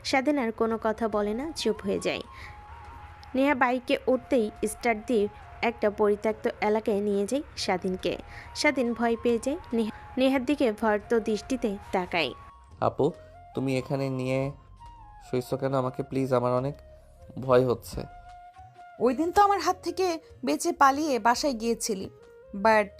স্বাধীন আর কোনো কথা বলে না, চুপ হয়ে যায়। নেহা বাইকে উঠতেই স্টার্ট দিয়ে একটা পরিত্যক্ত এলাকায় নিয়ে যায় স্বাধীনকে। স্বাধীন ভয় পেয়ে যায়, নেহার দিকে ভর্ত দৃষ্টিতে তাকায়। আপু তুমি এখানে নিয়ে শুইছো কেন আমাকে? প্লিজ, আমার অনেক ভয় হচ্ছে। ওই দিন তো আমার হাত থেকে বেঁচে পালিয়ে বাসায় গিয়েছিলি, বাট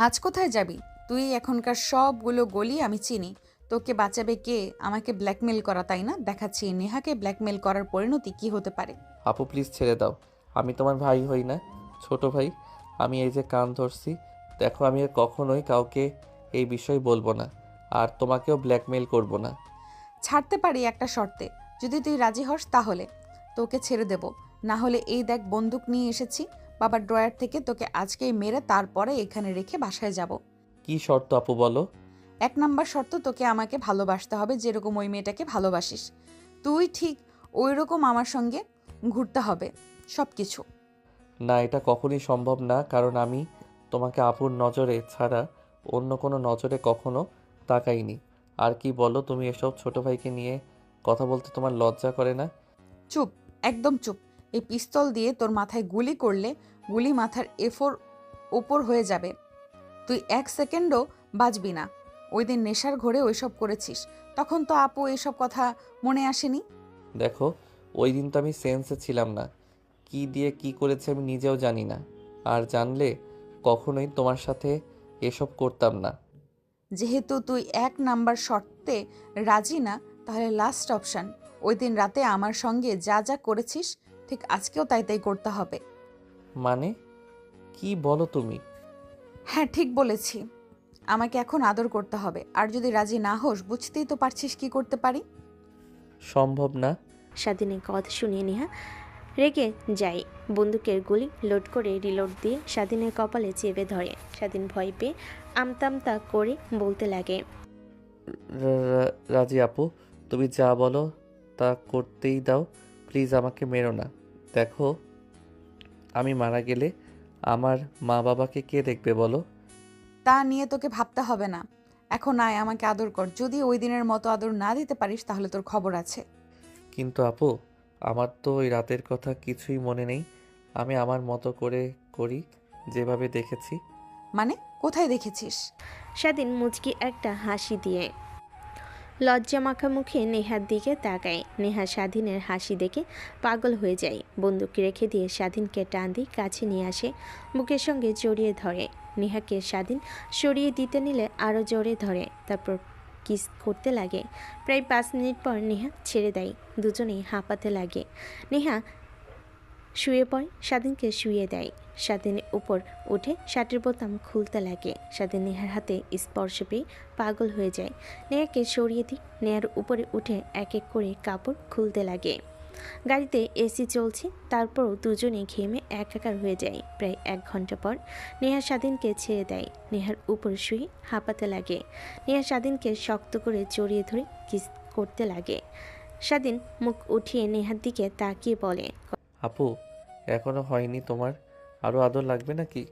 আজ কোথায় যাবি তুই? এখনকার সবগুলো গলি আমি চিনি। তোকে বাঁচাবে কে? আমাকে ব্ল্যাকমেল করা, তাই না? দেখাচ্ছি নেহাকে ব্ল্যাকমেল করার পরিণতি কি হতে পারে। আপু প্লিজ ছেড়ে দাও, আমি তোমার ভাই হই না, ছোট ভাই। আমি এই যে কান ধরছি, দেখো আমি আর কখনোই কাউকে এই বিষয় বলবো না, আর তোমাকেও ব্ল্যাকমেল করব না। ছাড়তে পারি একটা শর্তে, যদি তুই রাজি হস তাহলে তোকে ছেড়ে দেব, না হলে এই দেখ বন্দুক নিয়ে এসেছি বাবার ড্রয়ার থেকে, তোকে আজকেই মেরে তারপরে এখানে রেখে বাসায় যাব। কি শর্ত আপু বলো? 1 নাম্বার শর্ত, তোকে আমাকে ভালোবাসতে হবে যেরকম ওই মেয়েটাকে ভালোবাসিস, তুই ঠিক ওই রকম আমার সঙ্গে ঘুরতে হবে সব কিছু। না, এটা কখনই সম্ভব না, কারণ আমি তোমাকে আপুর নজরে ছাড়া অন্য কোনো নজরে কখনো তাকাইনি। আর কি বলো তুমি? এসব ছোট ভাইকে নিয়ে কথা বলতে তোমার লজ্জা করে না? চুপ, একদম চুপ। এই পিস্তল দিয়ে তোর মাথায় গুলি করলে গুলি মাথার ওপর হয়ে যাবে, তুই 1 সেকেন্ডও বাঁচবি না। ওই দিন নেশার ঘোরে ওইসব করেছিস, তখন তো আপু এইসব কথা মনে আসেনি। দেখো ওই দিন তো আমি সেন্সে ছিলাম না, কি দিয়ে কি করেছে আমি নিজেও জানি না, আর জানলে কখনোই তোমার সাথে এসব করতাম না। যেহেতু তুই 1 নাম্বার শর্তে রাজি না, তাহলে লাস্ট অপশন, ওই দিন রাতে আমার সঙ্গে যা যা করেছিস ঠিক আজকেও তাই তাই করতে হবে। মানে কি বলো তুমি? হ্যাঁ ঠিক বলেছি, আমাকে এখন আদর করতে হবে, আর যদি রাজি না হোস বুঝতেই তো পারছিস কি করতে পারি। সম্ভব না। স্বাধীনের কথা শুনিয়ে নেহা রেগে যায়। বন্দুকের গুলি লোড করে রিলোড দিয়ে স্বাধীনের কপালে চেপে ধরে। স্বাধীন ভয় পেয়ে আমতামতা করে বলতে লাগে, রাজি আপু, তুমি যা বলো তা করতেই দাও, প্লিজ আমাকে মেরো না। দেখো আমি মারা গেলে আমার মা বাবাকে কে দেখবে বলো? তা নিয়ে তোকে ভাবতে হবে না, এখন আয় আমাকে আদর কর। যদি ওই দিনের মতো আদর না দিতে পারিস তাহলে তোর খবর আছে। কিন্তু আপু আমার তো ওই রাতের কথা কিছুই মনে নেই, আমি আমার মতো করে করি যেভাবে দেখেছি। মানে কোথায় দেখেছিস? স্বাধীন মুচকি একটা হাসি দিয়ে লজ্জা মাখা মুখে নেহার দিকে তাকায়। নেহা স্বাধীনের হাসি দেখে পাগল হয়ে যায়। বন্দুক রেখে দিয়ে স্বাধীনকে টান দিয়ে কাছে নিয়ে আসে, বুকের সঙ্গে জড়িয়ে ধরে। নেহাকে স্বাধীন সরিয়ে দিতে নিলে আরও জোরে ধরে, তারপর কিস করতে লাগে। প্রায় 5 মিনিট পর নেহা ছেড়ে দেয়, দুজনেই হাঁপাতে লাগে। নেহা শুয়ে পড়ে, স্বাধীনকে শুয়ে দেয়। স্বাধীনের উপর উঠে শার্টের বোতাম খুলতে লাগে। স্বাধীন নেহার হাতে স্পর্শ পেয়ে পাগল হয়ে যায়। নেহাকে সরিয়ে দিই, নেহার উপরে উঠে এক এক করে কাপড় খুলতে লাগে। গাড়িতে এসি চলছে, তারপরও দুজনে ঘেমে একাকার হয়ে যায়। প্রায় 1 ঘন্টা পর নেহা স্বাধীনকে ছেড়ে দেয়। নেহার উপর শুয়ে হাঁপাতে লাগে। নেহা স্বাধীনকে শক্ত করে জড়িয়ে ধরে কিস করতে লাগে। স্বাধীন মুখ উঠিয়ে নেহার দিকে তাকিয়ে বলে, আপু এখনো হয়নি তোমার? আরো আদর লাগবে নাকি?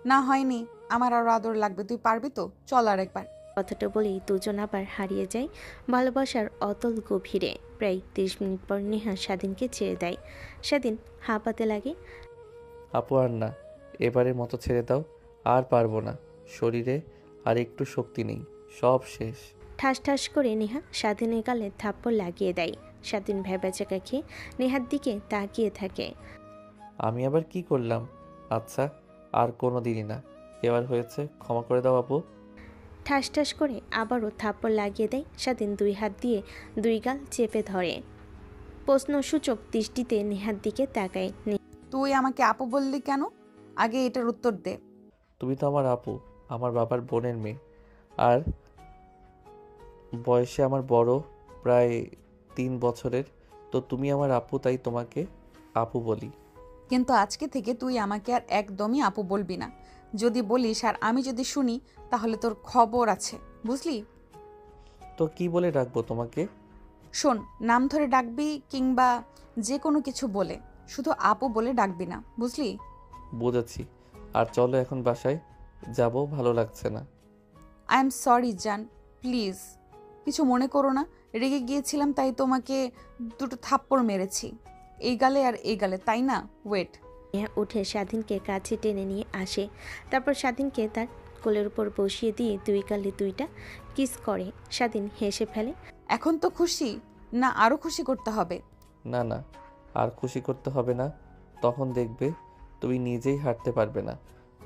না হয়নি, আমার আরো আদর লাগবে, তুই পারবি তো? চল আর একবার। কথাটা বলেই দুজন আবার হারিয়ে যায় ভালোবাসার অতল গভীরে। প্রায় 30 মিনিট পর নেহা স্বাধীনকে ছেড়ে দেয়। স্বাধীন হাঁপাতে লাগে। আপু আর না, এবারের মতো ছেড়ে দাও, আর পারবো না, শরীরে আর একটু শক্তি নেই, সব শেষ। ঠাস ঠাস করে নেহা স্বাধীনের গালে থাপ্পড় লাগিয়ে দেয়। স্বাধীন ভ্যাবাচাকা খেয়ে নেহার দিকে তাকিয়ে থাকে। আমি আবার কি করলাম? আচ্ছা আর কোনো দিনই না, এবার হয়েছে, ক্ষমা করে দাও আপু। ঠাস ঠাস করে আবারও থাপ্পড় লাগিয়ে দেয়। স্বাধীন 2 হাত দিয়ে 2 গাল চেপে ধরে। প্রশ্নসূচক দৃষ্টিতে নেহার দিকে তাকায়। তুই আমাকে আপু বললি কেন? আগে এটার উত্তর দে। তুমি তো আমার আপু, আমার বাবার বোনের মেয়ে, আর বয়সে আমার বড়, প্রায় 3 বছরের। তো তুমি আমার আপু, তাই তোমাকে আপু বলি। কিন্তু আজকে থেকে তুই আমাকে আর একদমই আপু বলবি না। যদি বলিস আর আমি যদি শুনি তাহলে তোর খবর আছে। বুঝলি? তো কি বলে ডাকবো তোমাকে? শোন, নাম ধরে ডাকবি কিংবা যে কোনো কিছু বলে, শুধু আপু বলে ডাকবি না, বুঝলি? বুঝেছি। আর চলো এখন বাসায় যাব, ভালো লাগছে না। আই এম সরি জান, প্লিজ কিছু মনে করো না। রেগে গিয়েছিলাম তাই তোমাকে দুটো থাপ্পড় মেরেছি, এই গালে আর এই গালে, তাই না? ওয়েট। নেহা উঠে স্বাধীনকে কাছে টেনে নিয়ে আসে। তারপর স্বাধীনকে তার কোলের উপর বসিয়ে দিয়ে দুই গালে দুইটা কিস করে। স্বাধীন হেসে ফেলে। এখন তো খুশি না, আরো খুশি করতে হবে? না না, আর খুশি করতে হবে না। তখন দেখবে তুমি নিজেই হাঁটতে পারবে না,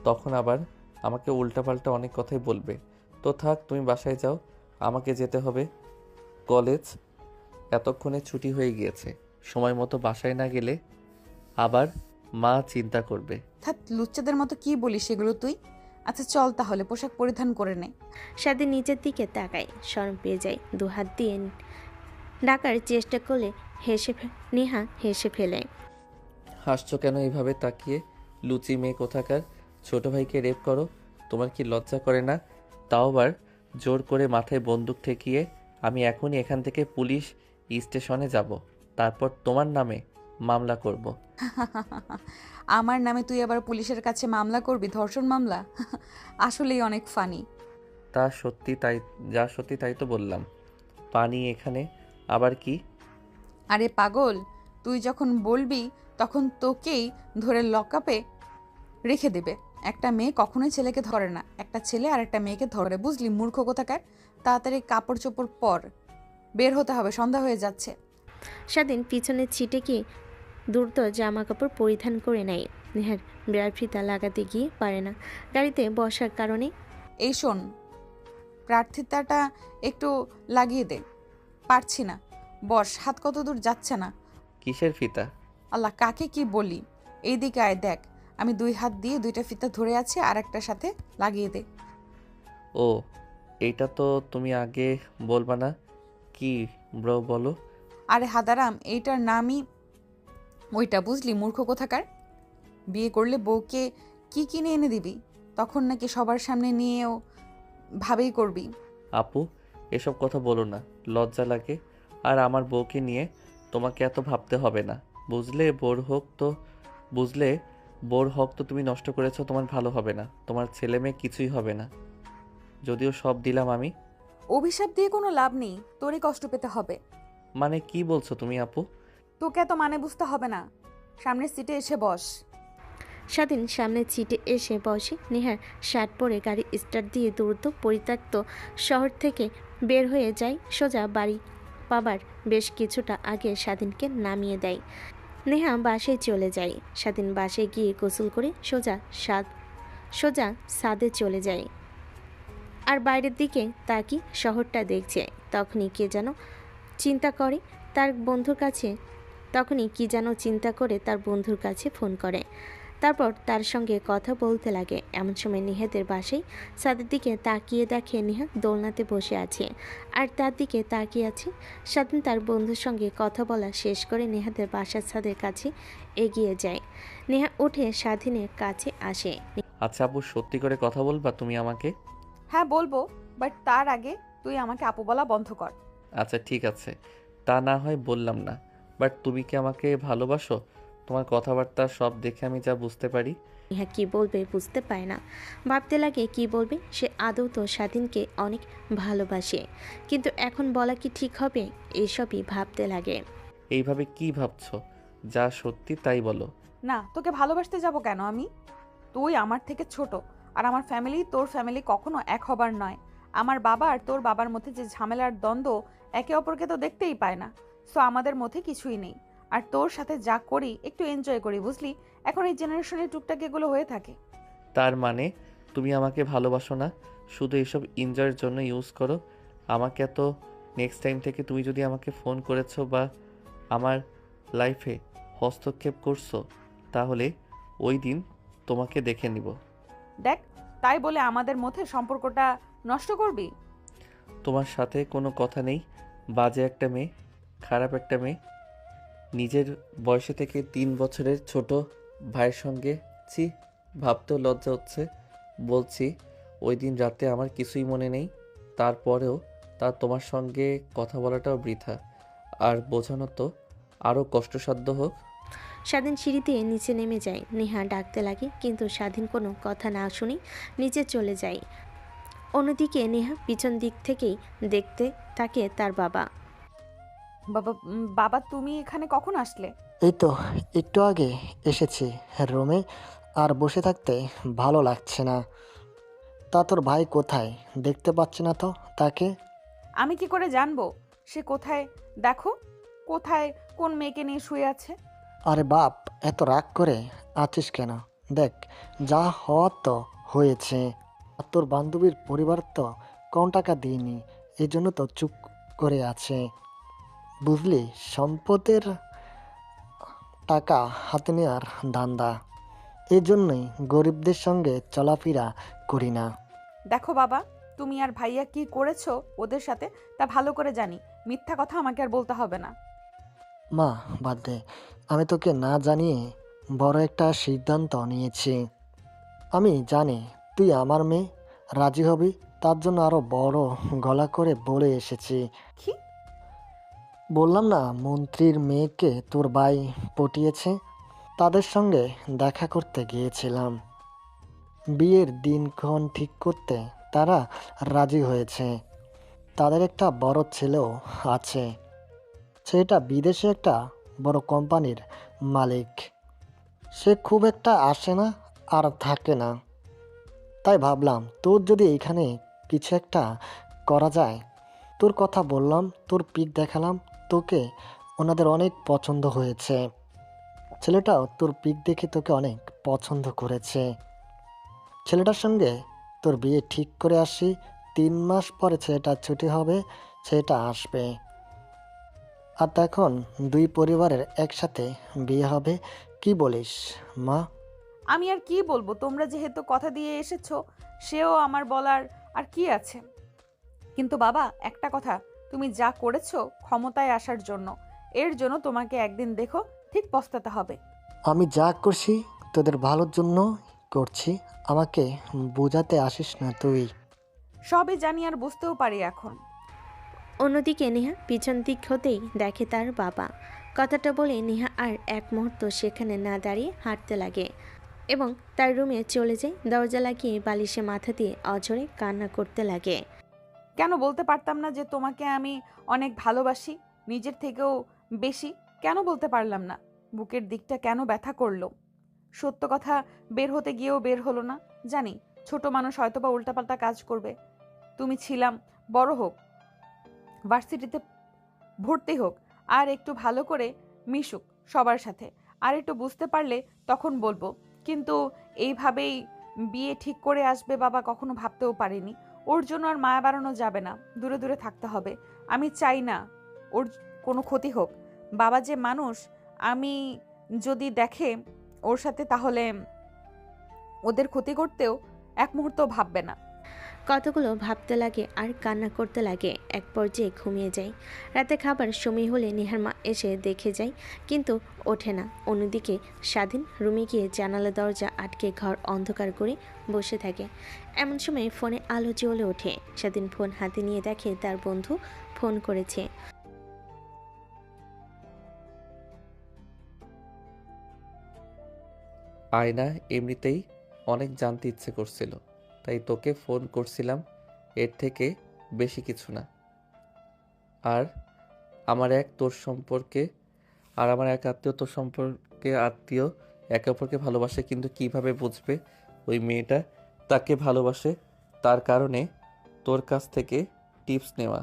তখন আবার আমাকে উল্টাপাল্টা অনেক কথাই বলবে। তো থাক, তুমি বাসায় যাও, আমাকে যেতে হবে কলেজ। এতক্ষণে ছুটি হয়ে গিয়েছে, সময় মতো বাসায় না গেলে আবার মা চিন্তা করবে। থাক, লুচ্চাদের মতো কি বলিস সেগুলো তুই? আচ্ছা চল তাহলে, পোশাক পরিধান করে নে। স্বাধীন নিচের দিকে তাকায়, শরম পেয়ে যায়। দু হাত দিয়ে ডাকার চেষ্টা করলে নেহা হেসে ফেলে। হাসছো কেন এইভাবে তাকিয়ে? লুচি মেয়ে কোথাকার, ছোট ভাইকে রেপ করো, তোমার কি লজ্জা করে না? তাও আবার জোর করে মাথায় বন্দুক ঠেকিয়ে। আমি এখনই এখান থেকে পুলিশ স্টেশনে যাব, তারপর তোমার নামে মামলা করব। আমার নামে তুই আবার পুলিশের কাছে মামলা করবি? ধর্ষণ মামলা? আসলেই অনেক ফানি। তা সত্যি, তাই যা সত্যি তাই তো বললাম। পানি এখানে আবার কি? আরে পাগল, তুই যখন বলবি তখন তোকেই ধরে লকআপে রেখে দেবে। একটা মেয়ে কখনোই ছেলেকে ধরে না, একটা ছেলে আর একটা মেয়েকে ধরে, বুঝলি মূর্খ কোথাকার? তাড়াতাড়ি কাপড় চোপড় পর, বের হতে হবে, সন্ধ্যা হয়ে যাচ্ছে। স্বাধীন পিছনে ছিটে গিয়ে দ্রুত জামা কাপড় পরিধান করে নেয়। নেহার বিড়াল ফিতা লাগাতে গিয়ে পারে না, গাড়িতে বসার কারণে। এই শোন, প্রার্থিতাটা একটু লাগিয়ে দে। পারছি না, বস, হাত কত দূর যাচ্ছে না। কিসের ফিতা? আল্লাহ, কাকে কি বলি? এইদিকে আয়, দেখ আমি দুই হাত দিয়ে দুইটা ফিতা ধরে আছি, আর একটার সাথে লাগিয়ে দে। ও, এইটা তো তুমি আগে বলবা না। কি ব্রো বলো? আরে হাদারাম, এইটার নামই ওইটা, বুঝলি মূর্খ কোথাকার? বিয়ে করলে বউকে কি কিনে এনে দিবি, তখন নাকি সবার সামনে নিয়েও ভাবেই করবি। আপু, এসব কথা বলো না, লজ্জা লাগে। আর আমার বউকে নিয়ে তোমাকে এত ভাবতে হবে না, বুঝলে? বোর হক তো তুমি নষ্ট করেছো, তোমার ভালো হবে না, তোমার ছেলে মেয়ে কিছুই হবে না। যদিও সব দিলাম আমি। অভিশাপ দিয়ে কোনো লাভ নেই, তোরই কষ্ট পেতে হবে। মানে কি বলছো তুমি আপু? তোকে এত মানে বুঝতে হবে না, সামনের সিটে এসে বস। স্বাধীন সামনের সিটে এসে বসে। নেহার শার্ট পরে গাড়ি স্টার্ট দিয়ে দ্রুত পরিত্যক্ত শহর থেকে বের হয়ে যায় সোজা বাড়ি। পাবার বেশ কিছুটা আগে স্বাধীনকে নামিয়ে দেয়। নেহা বাসায় চলে যায়। স্বাধীন বাসায় গিয়ে গোসল করে সোজা ছাদে চলে যায়। আর বাইরের দিকে তাকিয়ে শহরটা দেখছে। তখনই কি যেন চিন্তা করে তার বন্ধুর কাছে ফোন করে। তারপর তার সঙ্গে কথা বলতে লাগে। এমন সময় নিহাদের বাসায় ছাদের দিকে তাকিয়ে দেখে নেহা দোলনাতে বসে আছে আর তার দিকে তাকিয়ে আছে স্বাধীন। তার বন্ধুর সঙ্গে কথা বলা শেষ করে নেহাদের বাসার ছাদের কাছে এগিয়ে যায়। নেহা উঠে স্বাধীনের কাছে আসে। আচ্ছা আপু, সত্যি করে কথা বলবা তুমি আমাকে? হ্যাঁ বলবো, বাট তার আগে তুই আমাকে আপু বলা বন্ধ কর। আচ্ছা ঠিক আছে, তা না হয় বললাম না, বাট তুমি কি আমাকে ভালোবাসো? তোমার কথাবার্তা সব দেখে আমি যা বুঝতে পারি। নেহা কি বলবে বুঝতে পারে না, ভাবতে লাগে কি বলবে। সে আদৌ তো স্বাধীনকে অনেক ভালোবাসে, কিন্তু এখন বলা কি ঠিক হবে? এইসবই ভাবতে লাগে। এইভাবে কি ভাবছো? যা সত্যি তাই বলো। না, তোকে ভালোবাসতে যাব কেন আমি? তুই আমার থেকে ছোট, আর আমার ফ্যামিলি তোর ফ্যামিলি কখনো এক হবার নয়। আমার বাবা আর তোর বাবার মধ্যে যে ঝামেলার দ্বন্দ্ব, একে অপরকে তো দেখতেই পায় না। সো আমাদের মধ্যে কিছুই নেই। আর তোর সাথে যা করি একটু এনজয় করি, বুঝলি? এখন এই জেনারেশনের টুকটাক এগুলো হয়ে থাকে। তার মানে তুমি আমাকে ভালোবাসো না, শুধু এসব এনজয়ের জন্য ইউজ করো আমাকে। এত নেক্সট টাইম থেকে তুমি যদি আমাকে ফোন করেছো বা আমার লাইফে হস্তক্ষেপ করছো, তাহলে ওই দিন তোমাকে দেখে নিব। দেখ, তাই বলে আমাদের মধ্যে সম্পর্কটা নষ্ট করবি? তোমার সাথে কোনো কথা নেই। বাজে একটা মেয়ে, খারাপ একটা মেয়ে, নিজের বয়সে থেকে 3 বছরের ছোট ভাইয়ের সঙ্গে। ছি, ভাবতেও লজ্জা হচ্ছে। বলছি, ওই দিন রাতে আমার কিছুই মনে নেই। তারপরেও তোমার সঙ্গে কথা বলাটাও বৃথা। আর বোঝানো তো আরও কষ্টসাধ্য হোক। স্বাধীন সিঁড়িতে নিচে নেমে যায়। নেহা ডাকতে লাগে কিন্তু স্বাধীন কোনো কথা না শুনে নিচে চলে যায়। অন্যদিকে নেহা পিছন দিক থেকেই দেখতে থাকে তার বাবা। বাবা তুমি এখানে কখন আসলে? এই তো একটু আগে এসেছি রুমে, আর বসে থাকতে ভালো লাগছে না। তা তোর ভাই কোথায়? দেখতে পাচ্ছি না তো তাকে। আমি কি করে জানবো সে কোথায়? দেখো কোথায় কোন মেয়েকে নিয়ে শুয়ে আছে। আরে বাপ, এত রাগ করে আছিস কেন? দেখ, যা হওয়ার তো হয়েছে। আর তোর বান্ধবীর পরিবার তো কম টাকা দিইনি, এই জন্য তো চুপ করে আছে। বুঝলি, সম্পদের টাকা হাতে নেওয়ার ধান্দা। এই জন্যই গরিবদের সঙ্গে চলাফেরা করি না। দেখো বাবা, তুমি আর ভাইয়া কি করেছো ওদের সাথে তা ভালো করে জানি। মিথ্যা কথা আমাকে আর বলতে হবে না। মা, বাদ দে। আমি তোকে না জানিয়ে বড় একটা সিদ্ধান্ত নিয়েছি। আমি জানি তুই আমার মেয়ে, রাজি হবি, তার জন্য আরো বড় গলা করে বলে এসেছি। কি? বললাম না, মন্ত্রীর মেয়েকে তোর ভাই পটিয়েছে। তাদের সঙ্গে দেখা করতে গিয়েছিলাম। বিয়ের দিনক্ষণ ঠিক করতে তারা রাজি হয়েছে। তাদের একটা বড় ছেলেও আছে। সেটা বিদেশে একটা বড় কোম্পানির মালিক। সে খুব একটা আসে না আর থাকে না। তাই ভাবলাম তোর যদি এখানে কিছু একটা করা যায়। তোর কথা বললাম, তোর পিক দেখালাম, তোকে ওনাদের অনেক পছন্দ হয়েছে। ছেলেটাও তোর পিক দেখে তোকে অনেক পছন্দ করেছে। ছেলেটার সঙ্গে তোর বিয়ে ঠিক করে আসি। 3 মাস পরে ছেলেটার ছুটি হবে, ছেলেটা আসবে। আর তখন দুই পরিবারের একসাথে বিয়ে হবে। কি বলিস মা? আমি আর কি বলবো, তোমরা যেহেতু কথা দিয়ে এসেছো, সেও আমার বলার আর কি আছে। কিন্তু বাবা একটা কথা, তুমি যা করেছো ক্ষমতায় আসার জন্য, এর জন্য তোমাকে একদিন দেখো ঠিক পস্তাতে হবে। আমি যা করছি তোদের ভালোর জন্য করছি। আমাকে বোঝাতে আসিস না তুই। সবই জানি আর বুঝতেও পারি এখন। অন্যদিকে নেহা পিছন দিক হতেই দেখে তার বাবা। কথাটা বলে নেহা আর এক মুহূর্ত সেখানে না দাঁড়িয়ে হাঁটতে লাগে এবং তার রুমে চলে যায়। দরজা লাগিয়ে বালিশে মাথা দিয়ে অঝরে কান্না করতে লাগে। কেন বলতে পারতাম না যে তোমাকে আমি অনেক ভালোবাসি, নিজের থেকেও বেশি? কেন বলতে পারলাম না? বুকের দিকটা কেন ব্যথা করলো? সত্য কথা বের হতে গিয়েও বের হলো না। জানি ছোট মানুষ হয়তোবা উল্টাপাল্টা কাজ করবে। তুমি ছিলাম, বড় হোক, ভার্সিটিতে ভর্তি হোক, আর একটু ভালো করে মিশুক সবার সাথে, আর একটু বুঝতে পারলে তখন বলবো। কিন্তু এইভাবেই বিয়ে ঠিক করে আসবে বাবা কখনো ভাবতেও পারিনি। ওর জন্য আর মায়া বাড়ানো যাবে না, দূরে দূরে থাকতে হবে। আমি চাই না ওর কোনো ক্ষতি হোক। বাবা যে মানুষ, আমি যদি দেখে ওর সাথে, তাহলে ওদের ক্ষতি করতেও এক মুহূর্ত ভাববে না। কতগুলো ভাবতে লাগে আর কান্না করতে লাগে। এক পর্যায়ে ঘুমিয়ে যায়। রাতে খাবার সময় হলে নেহার মা এসে দেখে যায় কিন্তু ওঠে না। অন্যদিকে স্বাধীন রুমে গিয়ে জানালা দরজা আটকে ঘর অন্ধকার করে বসে থাকে। এমন সময় ফোনে আলো জ্বলে ওঠে। স্বাধীন ফোন হাতে নিয়ে দেখে তার বন্ধু ফোন করেছে। আয়না এমনিতেই অনেক জানতে ইচ্ছে করছিল, তাই তোকে ফোন করছিলাম, এর থেকে বেশি কিছু না। আর আমার এক তোর সম্পর্কে আর আমার এক আত্মীয় তোর সম্পর্কে আত্মীয় একে অপরকে ভালোবাসে, কিন্তু কিভাবে বুঝবে ওই মেয়েটা তাকে ভালোবাসে? তার কারণে তোর কাছ থেকে টিপস নেওয়া।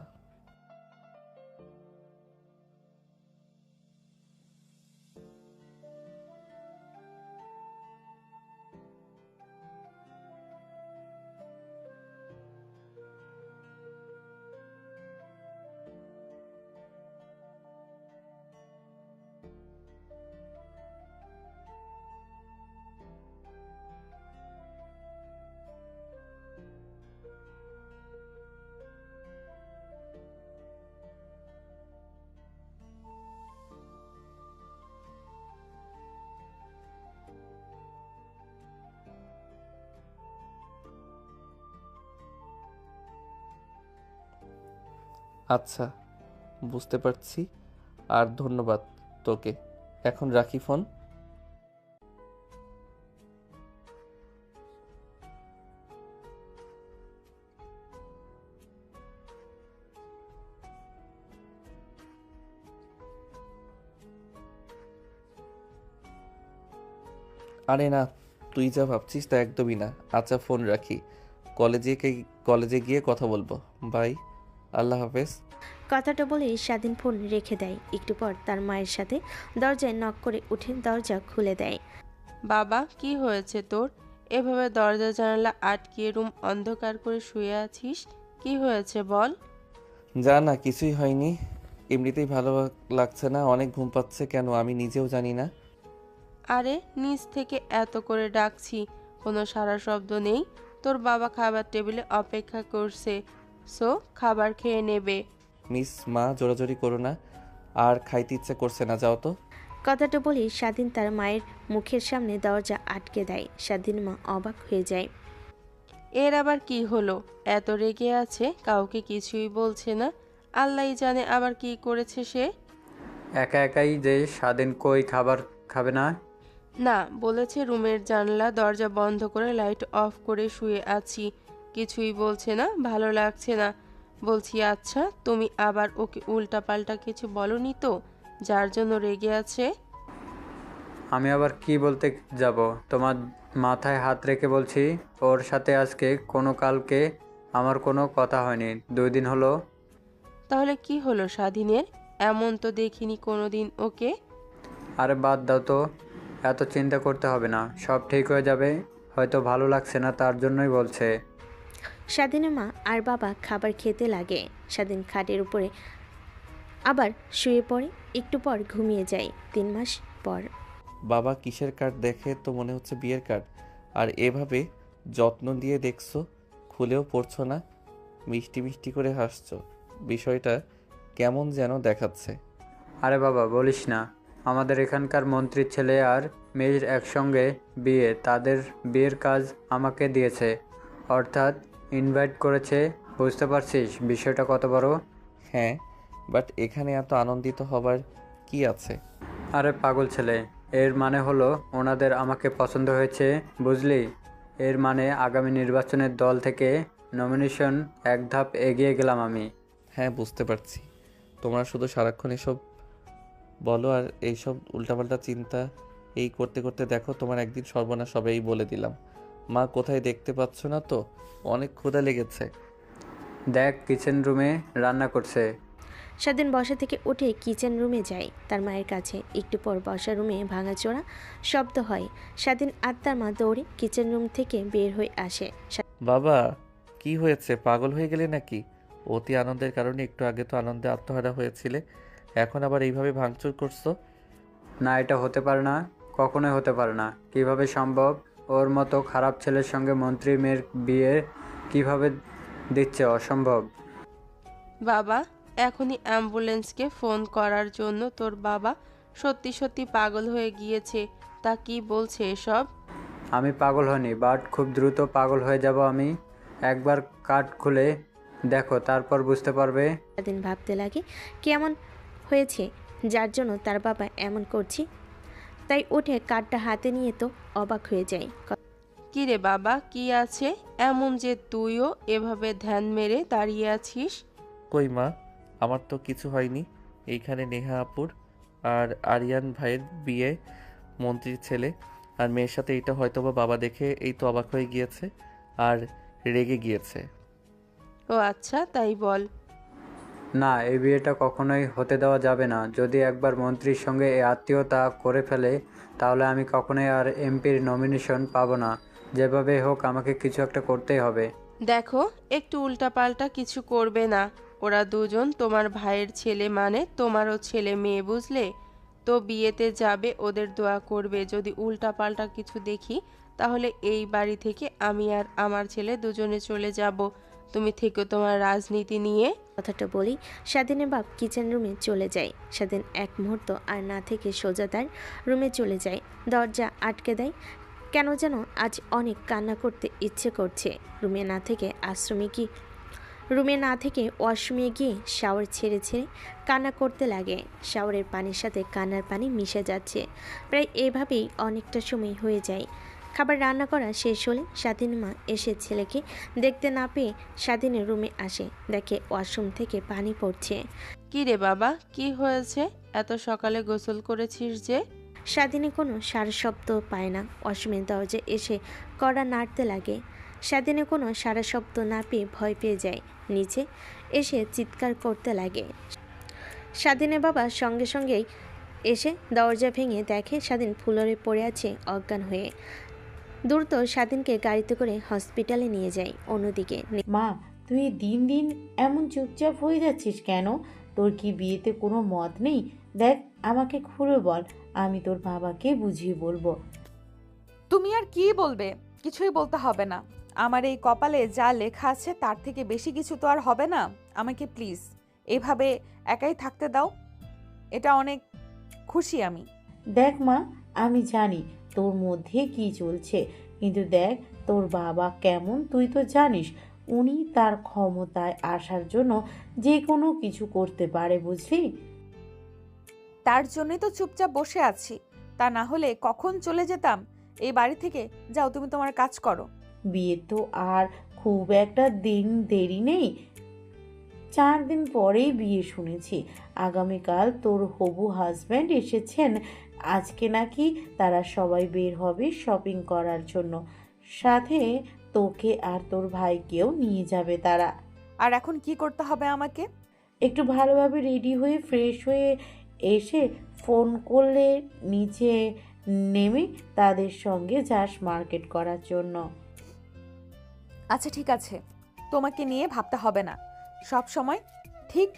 আচ্ছা, বুঝতে পারছি। আর ধন্যবাদ তোকে। এখন রাখি ফোন। আরে না, তুই যা ভাবছিস তা একদমই না। আচ্ছা, ফোন রাখি। কলেজে গিয়ে কথা বলবো। বাই, আল্লাহ হাফেজ। কথাটা বলে স্বাধীন ফোন রেখে দেয়। একটু পর তার মায়ের সাথে দরজায় নক করে উঠে দরজা খুলে দেয়। বাবা, কি হয়েছে তোর? এভাবে দরজা জানালা আটকিয়ে রুম অন্ধকার করে শুয়ে আছিস, কি হয়েছে বল? যা না, কিছুই হয়নি। এমনিতেই ভালো লাগছে না, অনেক ঘুম পাচ্ছে। কেন আমি নিজেও জানি না। আরে নিচ থেকে এত করে ডাকছি, কোনো সাড়া শব্দ নেই। তোর বাবা খাবার টেবিলে অপেক্ষা করছে, সো খাবার খেয়ে নেবে। মিস মা, জোরাজোরি করো না, আর খাইতে ইচ্ছে করছে না, যাও তো। কথাটা বলে স্বাধীন তার মায়ের মুখের সামনে দরজা আটকে দেয়। স্বাধীন মা অবাক হয়ে যায়। এর আবার কি হলো? এত রেগে আছে, কাউকে কিছুই বলছে না। আল্লাহই জানে আবার কি করেছে সে। একা একাই যে স্বাধীন কই খাবার খাবে না? না, বলেছে রুমের জানলা দরজা বন্ধ করে লাইট অফ করে শুয়ে আছি। কিছুই বলছে না, ভালো লাগছে না। বলছি আচ্ছা, তুমি আবার ওকে উল্টাপাল্টা কিছু বলনি তো, যার জন্য রেগে আছে? আমি আবার কি বলতে যাব? তোমার মাথায় হাত রেখে বলছি, ওর সাথে আজকে কালকে আমার কোনো কথা হয়নি, 2 দিন হলো। তাহলে কি হলো স্বাধীনের? এমন তো দেখিনি কোনোদিন ওকে। আরে বাদ দাও তো, এত চিন্তা করতে হবে না, সব ঠিক হয়ে যাবে। হয়তো ভালো লাগছে না, তার জন্যই বলছে। স্বাধীনের মা আর বাবা খাবার খেতে লাগে। স্বাধীন খাটের উপরে আবার শুয়ে পড়ে। একটু পর ঘুমিয়ে যায়। 3 মাস পর। বাবা, কিসের কার্ড? দেখে তো মনে হচ্ছে বিয়ের কার্ড। আর এভাবে যত্ন দিয়ে দেখছো, খুলেও পড়ছো না, মিষ্টি মিষ্টি করে হাসছো। বিষয়টা কেমন যেন দেখাচ্ছে। আরে বাবা বলিস না, আমাদের এখানকার মন্ত্রীর ছেলে আর মেয়ের একসঙ্গে বিয়ে, তাদের বিয়ের কাজ আমাকে দিয়েছে, অর্থাৎ ইনভাইট করেছে। বুঝতে পারছিস বিষয়টা কত বড়? হ্যাঁ, বাট এখানে এত আনন্দিত হবার কি আছে? আরে পাগল ছেলে, এর মানে হলো ওনাদের আমাকে পছন্দ হয়েছে, বুঝলি? এর মানে আগামী নির্বাচনের দল থেকে নমিনেশন এক ধাপ এগিয়ে গেলাম আমি। হ্যাঁ, বুঝতে পারছি। তোমরা শুধু সারাক্ষণ এসব বলো আর এইসব উল্টাপাল্টা চিন্তা এই করতে করতে দেখো তোমার একদিন সর্বনাশ হবে, এই বলে দিলাম। মা কোথায় দেখতে পাচ্ছ না তো? অনেক ক্ষুধা লেগেছে। দেখ, কিচেন রুমে রান্না করছে। স্বাধীন বসা থেকে উঠে কিচেন রুমে যায় তার মায়ের কাছে। একটু পর বসা রুমে ভাঙাচোরা শব্দ হয়। স্বাধীন আর তার মা দৌড়ে কিচেন রুম থেকে বের হয়ে আসে। বাবা, কি হয়েছে? পাগল হয়ে গেলে নাকি? অতি আনন্দের কারণে একটু আগে তো আনন্দে আত্মহারা হয়েছিলে, এখন আবার এইভাবে ভাঙচুর করছো? না, এটা হতে পারে না, কখনোই হতে পারে না। কিভাবে সম্ভব? ওর মতো খারাপ ছেলের সঙ্গে মন্ত্রী মেয়ের বিয়ে কিভাবে দিচ্ছে? অসম্ভব। বাবা, এখনই অ্যাম্বুলেন্সকে ফোন করার জন্য। তোর বাবা সত্যি সত্যি পাগল হয়ে গিয়েছে। তা কি বলছে এসব? আমি পাগল হইনি, বাট খুব দ্রুত পাগল হয়ে যাব আমি। একবার কার্ড খুলে দেখো, তারপর বুঝতে পারবে। স্বাধীন ভাবতে লাগে কেমন হয়েছে যার জন্য তার বাবা এমন করছে। তাই উঠে কার্ডটা হাতে নিয়ে তো অবাক হয়ে যায়। কি রে বাবা, কি আছে এমন যে তুইও এভাবে ধ্যান মেরে দাঁড়িয়ে আছিস? কই মা, আমার তো কিছু হয়নি। এইখানে নেহা আপুর আর আরিয়ান ভাইয়ের বিয়ে, মন্ত্রীর ছেলে আর মেয়ের সাথে। এইটা হয়তোবা বাবা দেখে এই তো অবাক হয়ে গিয়েছে আর রেগে গিয়েছে। ও আচ্ছা, তাই বল। না, এই বিয়েটা কখনোই হতে দেওয়া যাবে না। যদি একবার মন্ত্রীর সঙ্গে এই আত্মীয়তা করে ফেলে, তাহলে আমি কখনোই আর এমপির নমিনেশন পাবো না। যেভাবে হোক আমাকে কিছু একটা করতেই হবে। দেখো, একটু উল্টাপাল্টা কিছু করবে না। ওরা দুজন তোমার ভাইয়ের ছেলে, মানে তোমারও ছেলে মেয়ে, বুঝলে তো? বিয়েতে যাবে, ওদের দোয়া করবে। যদি উল্টাপাল্টা কিছু দেখি, তাহলে এই বাড়ি থেকে আমি আর আমার ছেলে দুজনে চলে যাব। তুমি থেকো তোমার রাজনীতি নিয়ে। কথাটা বলেই স্বাধীনের বাপ কিচেন রুমে চলে যায়। স্বাধীন এক মুহূর্ত আর না থেকে সোজা তার রুমে চলে যায়। দরজা আটকে দেয়। কেন যেন আজ অনেক কান্না করতে ইচ্ছে করছে। রুমে না থেকে আশ্রমে কি রুমে না থেকে ওয়াশরুমে গিয়ে শাওয়ার ছেড়ে ছেড়ে কান্না করতে লাগে। শাওয়ারের পানির সাথে কান্নার পানি মিশে যাচ্ছে। প্রায় এভাবেই অনেকটা সময় হয়ে যায়। খাবার রান্না করা শেষ হলে স্বাধীন মা এসে ছেলেকে দেখতে না পেয়ে স্বাধীনের রুমে আসে, দেখে ওয়াশরুম থেকে পানি পড়ছে। কি রে বাবা, কি হয়েছে? এত সকালে গোসল করেছিস যে? স্বাধীনে কোনো সারা শব্দ পায় না। ওয়াশরুমের দরজায় এসে কড়া নাড়তে লাগে। স্বাধীনে কোনো সারা শব্দ না পেয়ে ভয় পেয়ে যায়। নিচে এসে চিৎকার করতে লাগে। স্বাধীনের বাবা সঙ্গে সঙ্গেই এসে দরজা ভেঙে দেখে স্বাধীন ফ্লোরে পড়ে আছে অজ্ঞান হয়ে। দ্রুত স্বাধীনকে গাড়িতে করে হসপিটালে নিয়ে যায়। অন্যদিকে মা, তুই দিন দিন এমন চুপচাপ হয়ে যাচ্ছিস কেন? তোর কি বিয়েতে কোনো মত নেই? দেখ, আমাকে খুলে বল, আমি তোর বাবাকে বুঝিয়ে বলবো। তুমি আর কি বলবে? কিছুই বলতে হবে না। আমার এই কপালে যা লেখা আছে তার থেকে বেশি কিছু তো আর হবে না। আমাকে প্লিজ এভাবে একাই থাকতে দাও। এটা অনেক খুশি আমি। দেখ মা, আমি জানি তোর মধ্যে কি চলছে, কিন্তু দেখ তোর বাবা কেমন তুই তো জানিস। উনি তার ক্ষমতায় আসার জন্য যে কোনো কিছু করতে পারে, বুঝলি? তার জন্যই তো চুপচাপ বসে আছি। তা না হলে কখন চলে যেতাম এই বাড়ি থেকে। যাও, তুমি তোমার কাজ করো। বিয়ে তো আর খুব একটা দিন দেরি নেই। 4 দিন পরেই বিয়ে শুনেছি। আগামীকাল তোর হবু হাজব্যান্ড এসেছেন। আজকে নাকি তারা সবাই বের হবে শপিং করার জন্য। সাথে তোকে আর তোর ভাইকেও নিয়ে যাবে তারা। আর এখন কি করতে হবে আমাকে? একটু ভালোভাবে রেডি হয়ে ফ্রেশ হয়ে এসে ফোন করলে নিচে নেমে তাদের সঙ্গে যাস মার্কেট করার জন্য। আচ্ছা ঠিক আছে, তোমাকে নিয়ে ভাবতে হবে না। সব সময় ঠিক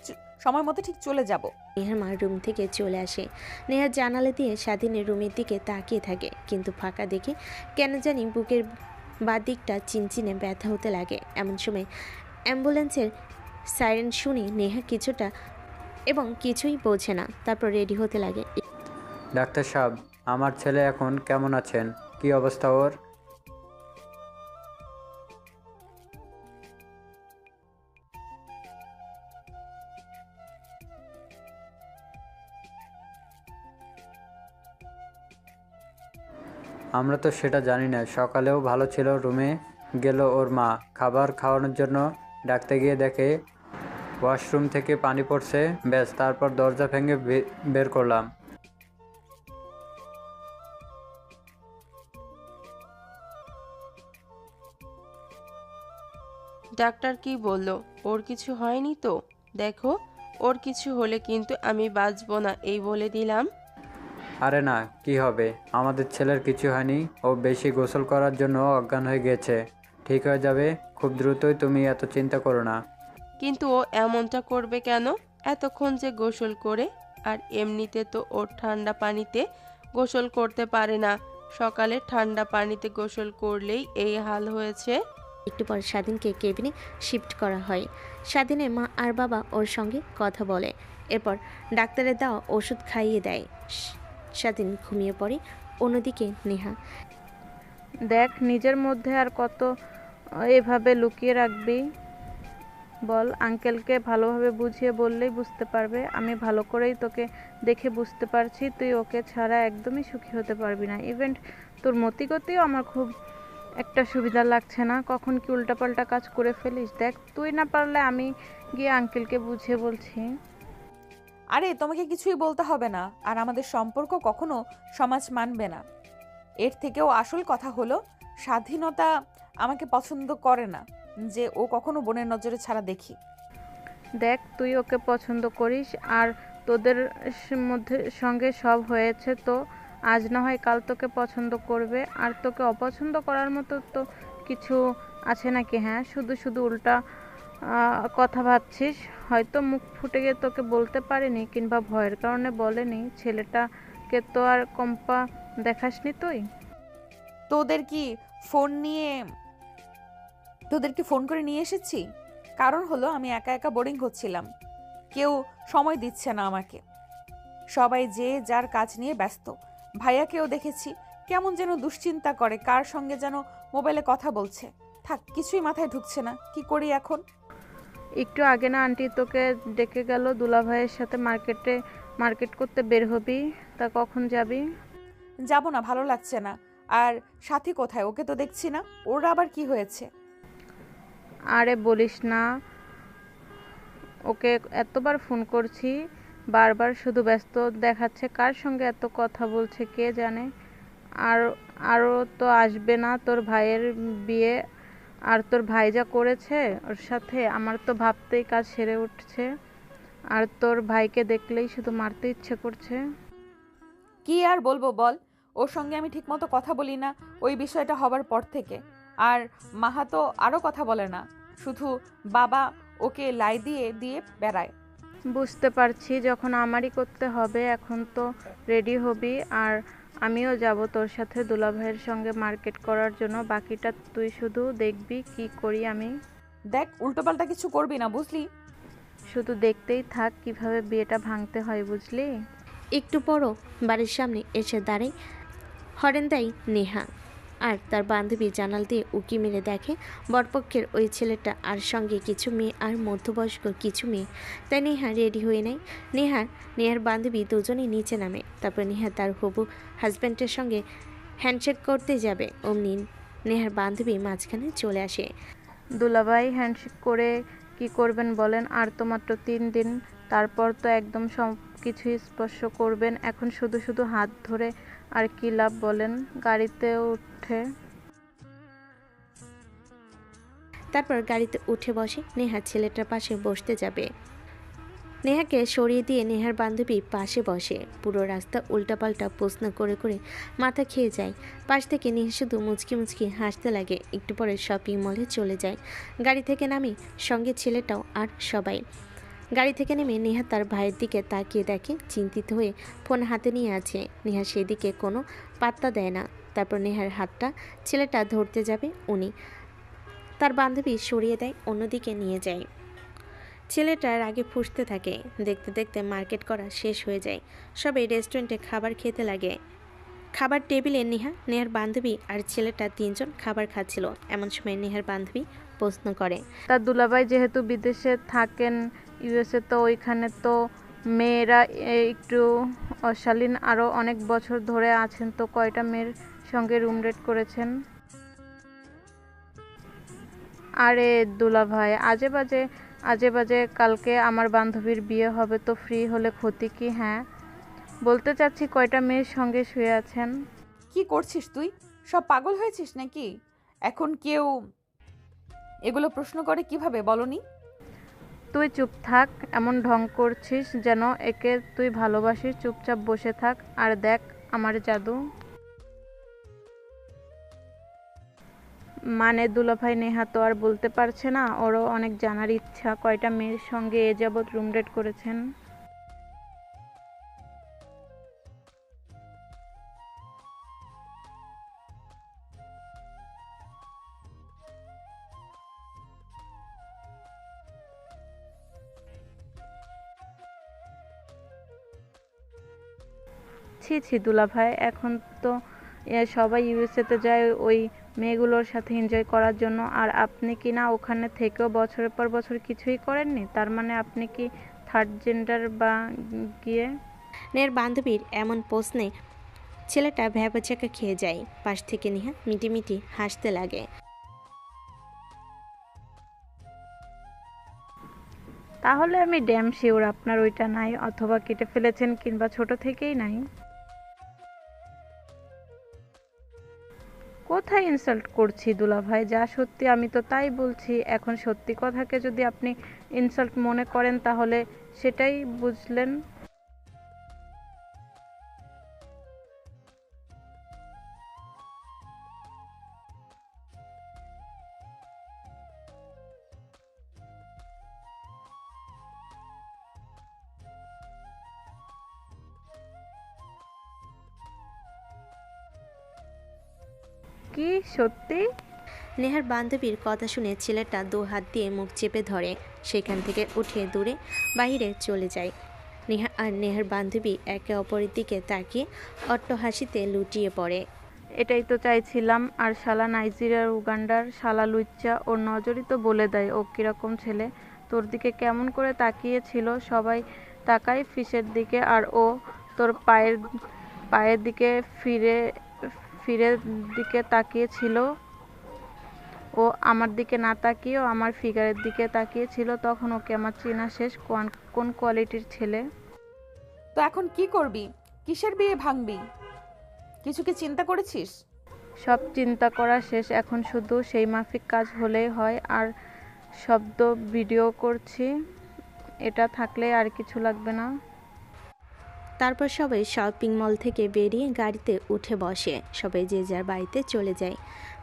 সময় মতো ঠিক চলে যাব। নেহার মা রুম থেকে চলে আসে। নেহার জানালা দিয়ে স্বাধীনের রুমের দিকে তাকিয়ে থাকে, কিন্তু ফাঁকা দেখে কেন জানি বুকের বাঁ দিকটা চিনচিনে ব্যথা হতে লাগে। এমন সময় অ্যাম্বুলেন্সের সাইরেন শুনে নেহা কিছুটা এবং কিছুই বোঝে না। তারপর রেডি হতে লাগে। ডাক্তার সাহেব, আমার ছেলে এখন কেমন আছেন? কি অবস্থা ওর? আমরা তো সেটা জানি না। সকালেও ভালো ছিল, রুমে গেল ওর মা খাবার খাওয়ানোর জন্য। ডাকতে গিয়ে দেখে ওয়াশরুম থেকে পানি পড়ছে। ব্যাস, তারপর দরজা ভেঙে বের করলাম। ডাক্তার কি বলল? ওর কিছু হয়নি তো? দেখো, ওর কিছু হলে কিন্তু আমি বাঁচবো না, এই বলে দিলাম। আরে না, কি হবে? আমাদের ছেলের কিছু হয়নি। ও বেশি গোসল করার জন্য অজ্ঞান হয়ে গেছে। ঠিক হয়ে যাবে খুব দ্রুতই, তুমি এত চিন্তা করো না। কিন্তু ও এমনটা করবে কেন? এতক্ষণ যে গোসল করে, আর এমনিতে তো ওর ঠান্ডা পানিতে গোসল করতে পারে না। সকালে ঠান্ডা পানিতে গোসল করলেই এই হাল হয়েছে। একটু পর স্বাধীনকে কেবিনে শিফট করা হয়। স্বাধীনের মা আর বাবা ওর সঙ্গে কথা বলে। এরপর ডাক্তারের দেওয়া ওষুধ খাইয়ে দেয়। স্বাধীন ঘুমিয়ে পড়ে। অন্যদিকে নেহা দেখ, নিজের মধ্যে আর কত এভাবে লুকিয়ে রাখবি বল? আঙ্কেলকে ভালোভাবে বুঝিয়ে বললেই বুঝতে পারবে। আমি ভালো করেই তোকে দেখে বুঝতে পারছি তুই ওকে ছাড়া একদমই সুখী হতে পারবি না। ইভেন্ট তোর মতিগতিও আমার খুব একটা সুবিধা লাগছে না। কখন কি উল্টাপাল্টা কাজ করে ফেলিস। দেখ, তুই না পারলে আমি গিয়ে আঙ্কেলকে বুঝিয়ে বলছি। আরে তোমাকে কিছুই বলতে হবে না। আর আমাদের সম্পর্ক কখনো সমাজ মানবে না। এর থেকেও আসল কথা হলো, স্বাধীনতা আমাকে পছন্দ করে না যে ও কখনো বোনের নজরে ছাড়া দেখি। দেখ, তুই ওকে পছন্দ করিস আর তোদের মধ্যে সঙ্গে সব হয়েছে, তো আজ না হয় কাল তোকে পছন্দ করবে। আর তোকে অপছন্দ করার মতো তো কিছু আছে নাকি? হ্যাঁ, শুধু শুধু উল্টা কথা ভাবছিস। হয়তো মুখ ফুটে গিয়ে তোকে বলতে পারেনি, কিংবা ভয়ের কারণে বলেনি। ছেলেটাকে তো আর কম্পা দেখাসনি তুই। তোদেরকে ফোন করে নিয়ে এসেছি। কারণ হলো আমি একা একা বোরিং হচ্ছিলাম। কেউ সময় দিচ্ছে না আমাকে। সবাই যে যার কাজ নিয়ে ব্যস্ত। ভাইয়াকেও দেখেছি কেমন যেন দুশ্চিন্তা করে, কার সঙ্গে যেন মোবাইলে কথা বলছে। থাক, কিছুই মাথায় ঢুকছে না, কি করি এখন? একটু আগে না আন্টি তোকে ডেকে গেল দুলাভাইয়ের সাথে মার্কেট করতে বের হবি, তা কখন যাবি? যাব না, ভালো লাগছে না। আর সাথী কোথায়? ওকে তো দেখছি না। ওর আবার কি হয়েছে? আরে বলিস না, ওকে এতবার ফোন করছি, বারবার শুধু ব্যস্ত দেখাচ্ছে। কার সঙ্গে এত কথা বলছে কে জানে। আর আরও তো আসবে না তোর ভাইয়ের বিয়ে, আর তোর ভাই যা করেছে ওর সাথে, আমার তো ভাবতেই কাজ সেরে উঠছে। আর তোর ভাইকে দেখলেই শুধু মারতে ইচ্ছে করছে। কি আর বলবো বল, ওর সঙ্গে আমি ঠিকমতো কথা বলি না ওই বিষয়টা হবার পর থেকে। আর মাহা তো আরও কথা বলে না, শুধু বাবা ওকে লাই দিয়ে দিয়ে বেড়ায়। বুঝতে পারছি, যখন আমারই করতে হবে এখন তো রেডি হবি। আর আমিও যাব তোর সাথে দুলাভাইয়ের সঙ্গে মার্কেট করার জন্য। বাকিটা তুই শুধু দেখবি কি করি আমি। দেখ, উল্টোপাল্টা কিছু করবি না, বুঝলি? শুধু দেখতেই থাক কিভাবে বিয়েটা ভাঙতে হয়, বুঝলি? একটু পরও বাড়ির সামনে এসে দাঁড়ায় হরেন দেয় নেহা। আর তার বান্ধবী জানাল দিয়ে উকি মেরে দেখে বরপক্ষের ওই ছেলেটা আর সঙ্গে কিছু মেয়ে আর মধ্যবয়স্ক কিছু মেয়ে। তাই নেহা রেডি হয়ে নেয়। নেহার বান্ধবী দুজনেই নিচে নামে। তারপর নেহা তার হবু হাজব্যান্ডের সঙ্গে হ্যান্ডশেক করতে যাবে, অমনি নেহার বান্ধবী মাঝখানে চলে আসে। দুলাভাই, হ্যান্ডশেক করে কি করবেন বলেন? আর তো মাত্র 3 দিন, তারপর তো একদম সব কিছুই স্পর্শ করবেন। এখন শুধু শুধু হাত ধরে আর কি লাভ বলেন? গাড়িতে উঠে তারপর গাড়িতে উঠে বসে। নেহা ছেলেটার পাশে বসতে যাবে, নেহাকে সরিয়ে দিয়ে নেহার বান্ধবী পাশে বসে। পুরো রাস্তা উল্টাপাল্টা প্রশ্ন করে করে মাথা খেয়ে যায়। পাশ থেকে নেহা শুধু মুচকি মুচকি হাসতে লাগে। একটু পরে শপিং মলে চলে যায়। গাড়ি থেকে নামে সঙ্গে ছেলেটাও আর সবাই। গাড়ি থেকে নেমে নেহা তার ভাইয়ের দিকে তাকিয়ে দেখে চিন্তিত হয়ে ফোন হাতে নিয়ে আছে। নেহা সেদিকে কোনো পাত্তা দেয় না। তারপর নেহার হাতটা ছেলেটা ধরতে যাবে, উনি তার বান্ধবী সরিয়ে দেয়, অন্যদিকে নিয়ে যায়। ছেলেটার আগে ফুঁসতে থাকে। দেখতে দেখতে মার্কেট করা শেষ হয়ে যায়। সবাই রেস্টুরেন্টে খাবার খেতে লাগে। খাবার টেবিলে নেহার বান্ধবী আর ছেলেটা 3 জন খাবার খাচ্ছিল। এমন সময় নেহার বান্ধবী প্রশ্ন করে, তার দুলাভাই যেহেতু বিদেশে থাকেন, ইউএসএ, তো ওইখানে তো মেয়েরা একটু অশালীন, আরও অনেক বছর ধরে আছেন, তো কয়টা মেয়ের সঙ্গে রুম রেট করেছেন? আরে দুলাভাই, আজে বাজে কালকে আমার বান্ধবীর বিয়ে হবে, তো ফ্রি হলে ক্ষতি কি? হ্যাঁ, বলতে চাচ্ছি কয়টা মেয়ের সঙ্গে শুয়ে আছেন। কি করছিস তুই? সব পাগল হয়েছিস নাকি? এখন কেউ এগুলো প্রশ্ন করে কিভাবে বলনি? তুই চুপ থাক, এমন ঢং করছিস যেন একে তুই ভালোবাসিস। চুপচাপ বসে থাক আর দেখ আমার জাদু। মানে দুলাভাই, নেহা তো আর বলতে পারছে না, ওরও অনেক জানার ইচ্ছা কয়টা মেয়ের সঙ্গে এ যাবৎ রুম ডেট করেছেন। ছি ছি দুলাভাই, এখন তো সবাই ইউএসএতে যায় ওই মেয়েগুলোর সাথে এনজয় করার জন্য, আর আপনি কি না ওখানে থেকেও বছরের পর বছর কিছুই করেননি? তার মানে আপনি কি থার্ড জেন্ডার বা গিয়ে? নেহার বান্ধবীর এমন প্রশ্নে ছেলেটা ভ্যাবাচাকা খেয়ে যায়। পাশ থেকে নেহা মিটিমিটি হাসতে লাগে। তাহলে আমি ড্যাম শিওর আপনার ওইটা নাই, অথবা কেটে ফেলেছেন, কিংবা ছোট থেকেই নাই। কোথায় ইনসাল্ট করছি দুলাভাই? যা সত্যি আমি তো তাই বলছি। এখন সত্যি কথাকে যদি আপনি ইনসাল্ট মনে করেন তাহলে সেটাই বুঝলেন। কি সত্যি? নেহার বান্ধবীর কথা শুনে ছেলেটা 2 হাত দিয়ে মুখ চেপে ধরে। সেখান থেকে উঠে দূরে বাইরে চলে যায়। নেহা আর নেহার বান্ধবী একে অপরের দিকে তাকিয়ে অট্টহাসিতে লুটিয়ে পড়ে। এটাই তো চাইছিলাম। আর শালা নাইজেরিয়ার, উগান্ডার শালা লুচ্চা, ওর নজরই তো বলে দেয় ও কিরকম ছেলে। তো তোর দিকে কেমন করে তাকিয়েছিল। সবাই তাকায় ফিসের দিকে, আর ও তোর পায়ের পায়ের দিকে ফিরে ফিরে দিকে তাকিয়েছিল। ও আমার দিকে না তাকিয়েও আমার ফিগারের দিকে তাকিয়েছিল। তখন ওকে আমার চেনা শেষ কোন কোয়ালিটির ছেলে। তো এখন কি করবি? কিসের বিয়ে ভাঙবি? কিছু কি চিন্তা করেছিস? সব চিন্তা করা শেষ, এখন শুধু সেই মাফিক কাজ হলেই হয়। আর শব্দ ভিডিও করছি, এটা থাকলে আর কিছু লাগবে না। তারপর সবাই শপিং মল থেকে বেরিয়ে গাড়িতে উঠে বসে। সবাই যে যার বাড়িতে চলে যায়।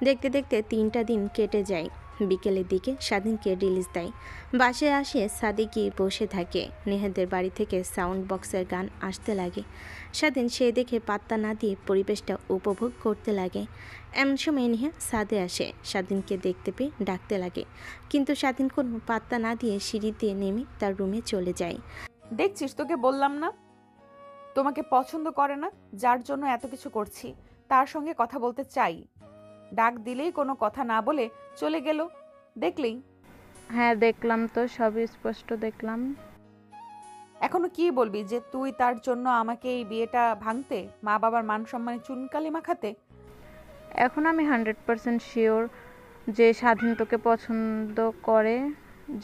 দেখতে দেখতে 3টা দিন কেটে যায়। বিকেলের দিকে স্বাধীনকে রিলিজ দেয়। বাসায় আসে সাদি গিয়ে বসে থাকে। নেহাদের বাড়ি থেকে সাউন্ড বক্সের গান আসতে লাগে। স্বাধীন সে দেখে পাত্তা না দিয়ে পরিবেশটা উপভোগ করতে লাগে। এমন সময় নেহা সাদে আসে। স্বাধীনকে দেখতে পেয়ে ডাকতে লাগে, কিন্তু স্বাধীন কোনো পাত্তা না দিয়ে সিঁড়ি দিয়ে নেমে তার রুমে চলে যায়। দেখছিস, তোকে বললাম না তোমাকে পছন্দ করে না, যার জন্য এত কিছু করছি। তার সঙ্গে কথা বলতে চাই, ডাক দিলেই কোনো কথা না বলে চলে গেল। দেখলেই? হ্যাঁ দেখলাম তো, সবই স্পষ্ট দেখলাম। এখনো কি বলবি যে তুই তার জন্য আমাকে এই বিয়েটা ভাঙতে, মা বাবার মান সম্মানে চুনকালি মাখাতে? এখন আমি 100% শিওর যে স্বাধীন তোকে পছন্দ করে।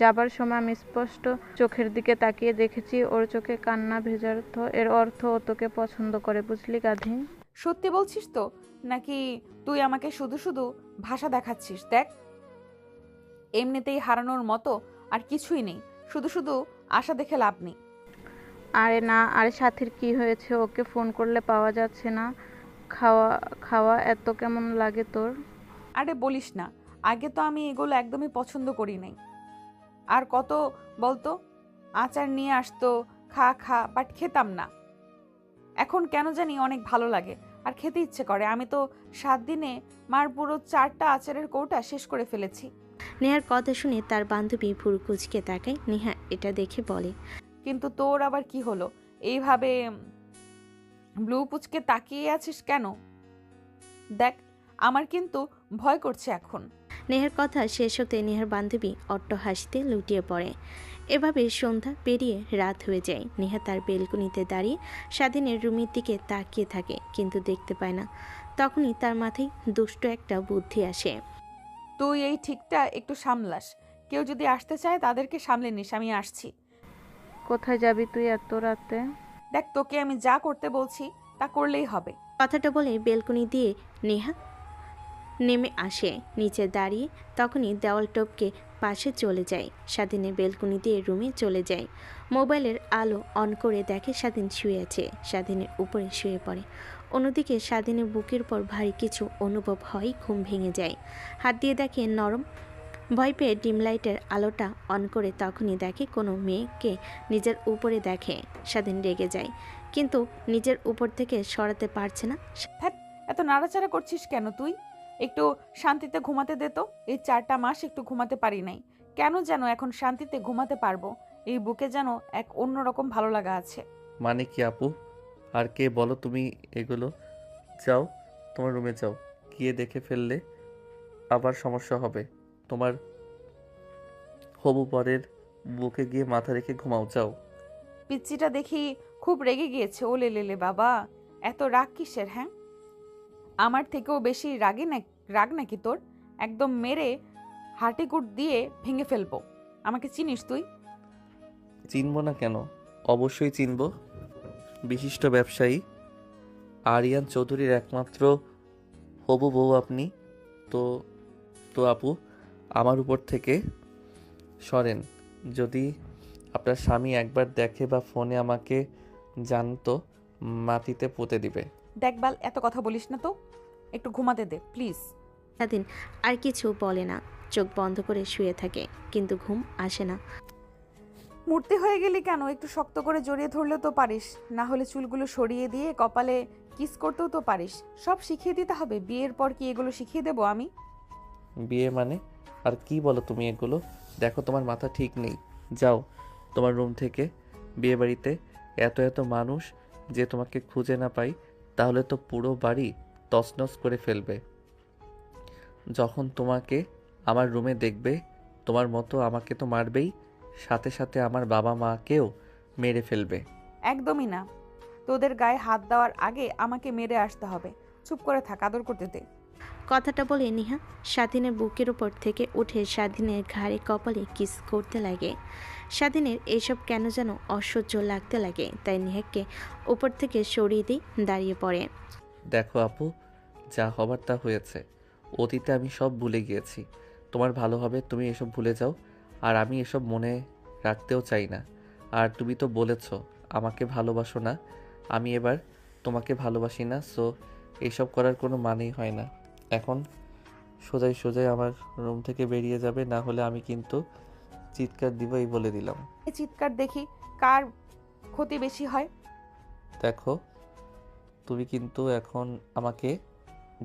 যাবার সময় আমি স্পষ্ট চোখের দিকে তাকিয়ে দেখেছি ওর চোখে কান্না ভেজার্থ। এর অর্থ ও তোকে পছন্দ করে, বুঝলি গাধি? সত্যি বলছিস তো, নাকি তুই আমাকে শুধু শুধু ভাষা দেখাচ্ছিস? দেখ, এমনিতেই হারানোর মতো আর কিছুই নেই, শুধু শুধু আশা দেখে লাভ নেই। আরে না, আরে সাথীর কি হয়েছে? ওকে ফোন করলে পাওয়া যাচ্ছে না। খাওয়া খাওয়া এত কেমন লাগে তোর? আরে বলিস না, আগে তো আমি এগুলো একদমই পছন্দ করি নাই। আর কত বলতো, আচার নিয়ে আসতো, খা খা, বাট খেতাম না। এখন কেন জানি অনেক ভালো লাগে আর খেতে ইচ্ছে করে। আমি তো 7 দিনে মার পুরো 4টা আচারের কৌটা শেষ করে ফেলেছি। নেহার কথা শুনে তার বান্ধবী ভুরু কুঁচকে তাকায়। নেহা এটা দেখে বলে, কিন্তু তোর আবার কি হলো? এইভাবে ব্লু পুচকে তাকিয়ে আছিস কেন? দেখ, আমার কিন্তু ভয় করছে এখন। নেহার কথা শেষ হতে নেহার বান্ধবী অট্ট হাসিতে লুটিয়ে পড়ে। এভাবে সন্ধ্যা পেরিয়ে রাত হয়ে যায়। নেহা তার বেলকনিতে দাঁড়িয়ে স্বাধীনের রুমের দিকে তাকিয়ে থাকে, কিন্তু দেখতে পায় না। তখনই তার মাথায় দুষ্ট একটা বুদ্ধি আসে। তুই এই ঠিকটা একটু সামলাস। কেউ যদি আসতে চায় তাদেরকে সামলে নিস, আমি আসছি। কোথায় যাবি তুই এত রাতে? দেখ, তোকে আমি যা করতে বলছি তা করলেই হবে। কথাটা বলে বেলকনি দিয়ে নেহা নেমে আসে। নিচে দাঁড়িয়ে তখনই দেওয়াল টপকে পাশে চলে যায়। স্বাধীনের বেলকনি দিয়ে রুমে চলে যায়। মোবাইলের আলো অন করে দেখে স্বাধীন শুয়ে আছে। স্বাধীনের উপরে শুয়ে পড়ে। অন্যদিকে স্বাধীনের বুকের পর ভারী কিছু অনুভব হয়, ঘুম ভেঙে যায়। হাত দিয়ে দেখে নরম। ভয় পেয়ে ডিম লাইটের আলোটা অন করে তখনই দেখে কোনো মেয়েকে নিজের উপরে দেখে। স্বাধীন রেগে যায়, কিন্তু নিজের উপর থেকে সরাতে পারছে না। হ্যাঁ, এত নাড়াচাড়া করছিস কেন তুই? একটু শান্তিতে ঘুমাতে দে তো। এই 4টা মাস একটু ঘুমাতে পারি নাই, কেন যেন এখন শান্তিতে ঘুমাতে পারবো। এই বুকে যেন এক অন্যরকম ভালো লাগা আছে। মানে কি আপু? আর কে বলো তুমি এগুলো? যাও, তোমার রুমে যাও। গিয়ে দেখে ফেললে আবার সমস্যা হবে। তোমার হবু বরের বুকে গিয়ে মাথা রেখে ঘুমাও, যাও। পিচ্চিটা দেখি খুব রেগে গিয়েছে। ও লে বাবা, এত রাগ কিসের? হ্যাঁ, আমার থেকেও বেশি রাগ নাকি তোর? একদম মেরে হাঁটিকুট দিয়ে ভেঙে ফেলবো। আমাকে চিনিস তুই? চিনবো না কেন? অবশ্যই চিনবো। বিশিষ্ট ব্যবসায়ী আরিয়ান চৌধুরীর একমাত্র হবু বউ আপনি। তো তো আপু, আমার উপর থেকে সরেন। যদি আপনার স্বামী একবার দেখে বা ফোনে আমাকে জানতো, মাটিতে পুঁতে দিবে। দেখবাল, এত কথা বলিস না তো, একটু ঘুমাতে দে প্লিজ। স্বাধীন আর কিছু বলে না, চোখ বন্ধ করে শুয়ে থাকে, কিন্তু ঘুম আসে না। মূর্তি হয়ে গেলি কেন? একটু শক্ত করে জড়িয়ে ধরলেও তো পারিস, না হলে চুলগুলো সরিয়ে দিয়ে কপালে কিস করতেও তো পারিস। সব শিখিয়ে দিতে হবে? বিয়ের পর কি এগুলো শিখিয়ে দেবো আমি? বিয়ে মানে? আর কি বলো তুমি এগুলো? দেখো, তোমার মাথা ঠিক নেই। যাও তোমার রুম থেকে। বিয়ে বাড়িতে এত এত মানুষ, যে তোমাকে খুঁজে না পাই তাহলে তো পুরো বাড়ি তছনছ করে ফেলবে। যখন তোমাকে আমার রুমে দেখবে, তোমার মতো আমাকে তো মারবেই, সাথে সাথে আমার বাবা মাকেও মেরে ফেলবে। একদমই না, তোদের গায়ে হাত দেওয়ার আগে আমাকে মেরে আসতে হবে। চুপ করে থাক, আদর করতে দে। কথাটা বলে নেহা স্বাধীনের বুকের উপর থেকে উঠে স্বাধীনের ঘাড়ে কপালে কিস করতে লাগে। স্বাধীনের এইসব কেন যেন অসহ্য লাগতে লাগে, তাই নেহাকে উপর থেকে সরিয়ে দিয়ে দাঁড়িয়ে পড়ে। দেখো আপু, যা হবার তা হয়েছে। অতীতে আমি সব ভুলে গিয়েছি। তোমার ভালো হবে তুমি এসব ভুলে যাও, আর আমি এসব মনে রাখতেও চাই না। আর তুমি তো বলেছ আমাকে ভালোবাসো না, আমি এবার তোমাকে ভালোবাসি না, সো এইসব করার কোনো মানেই হয় না। এখন সোজাই সোজাই আমার রুম থেকে বেরিয়ে যাবে, না হলে আমি কিন্তু চিৎকার দিব, এই বলে দিলাম। এই চিৎকার দেখি কার ক্ষতি বেশি হয়। দেখো, তুমি কিন্তু এখন আমাকে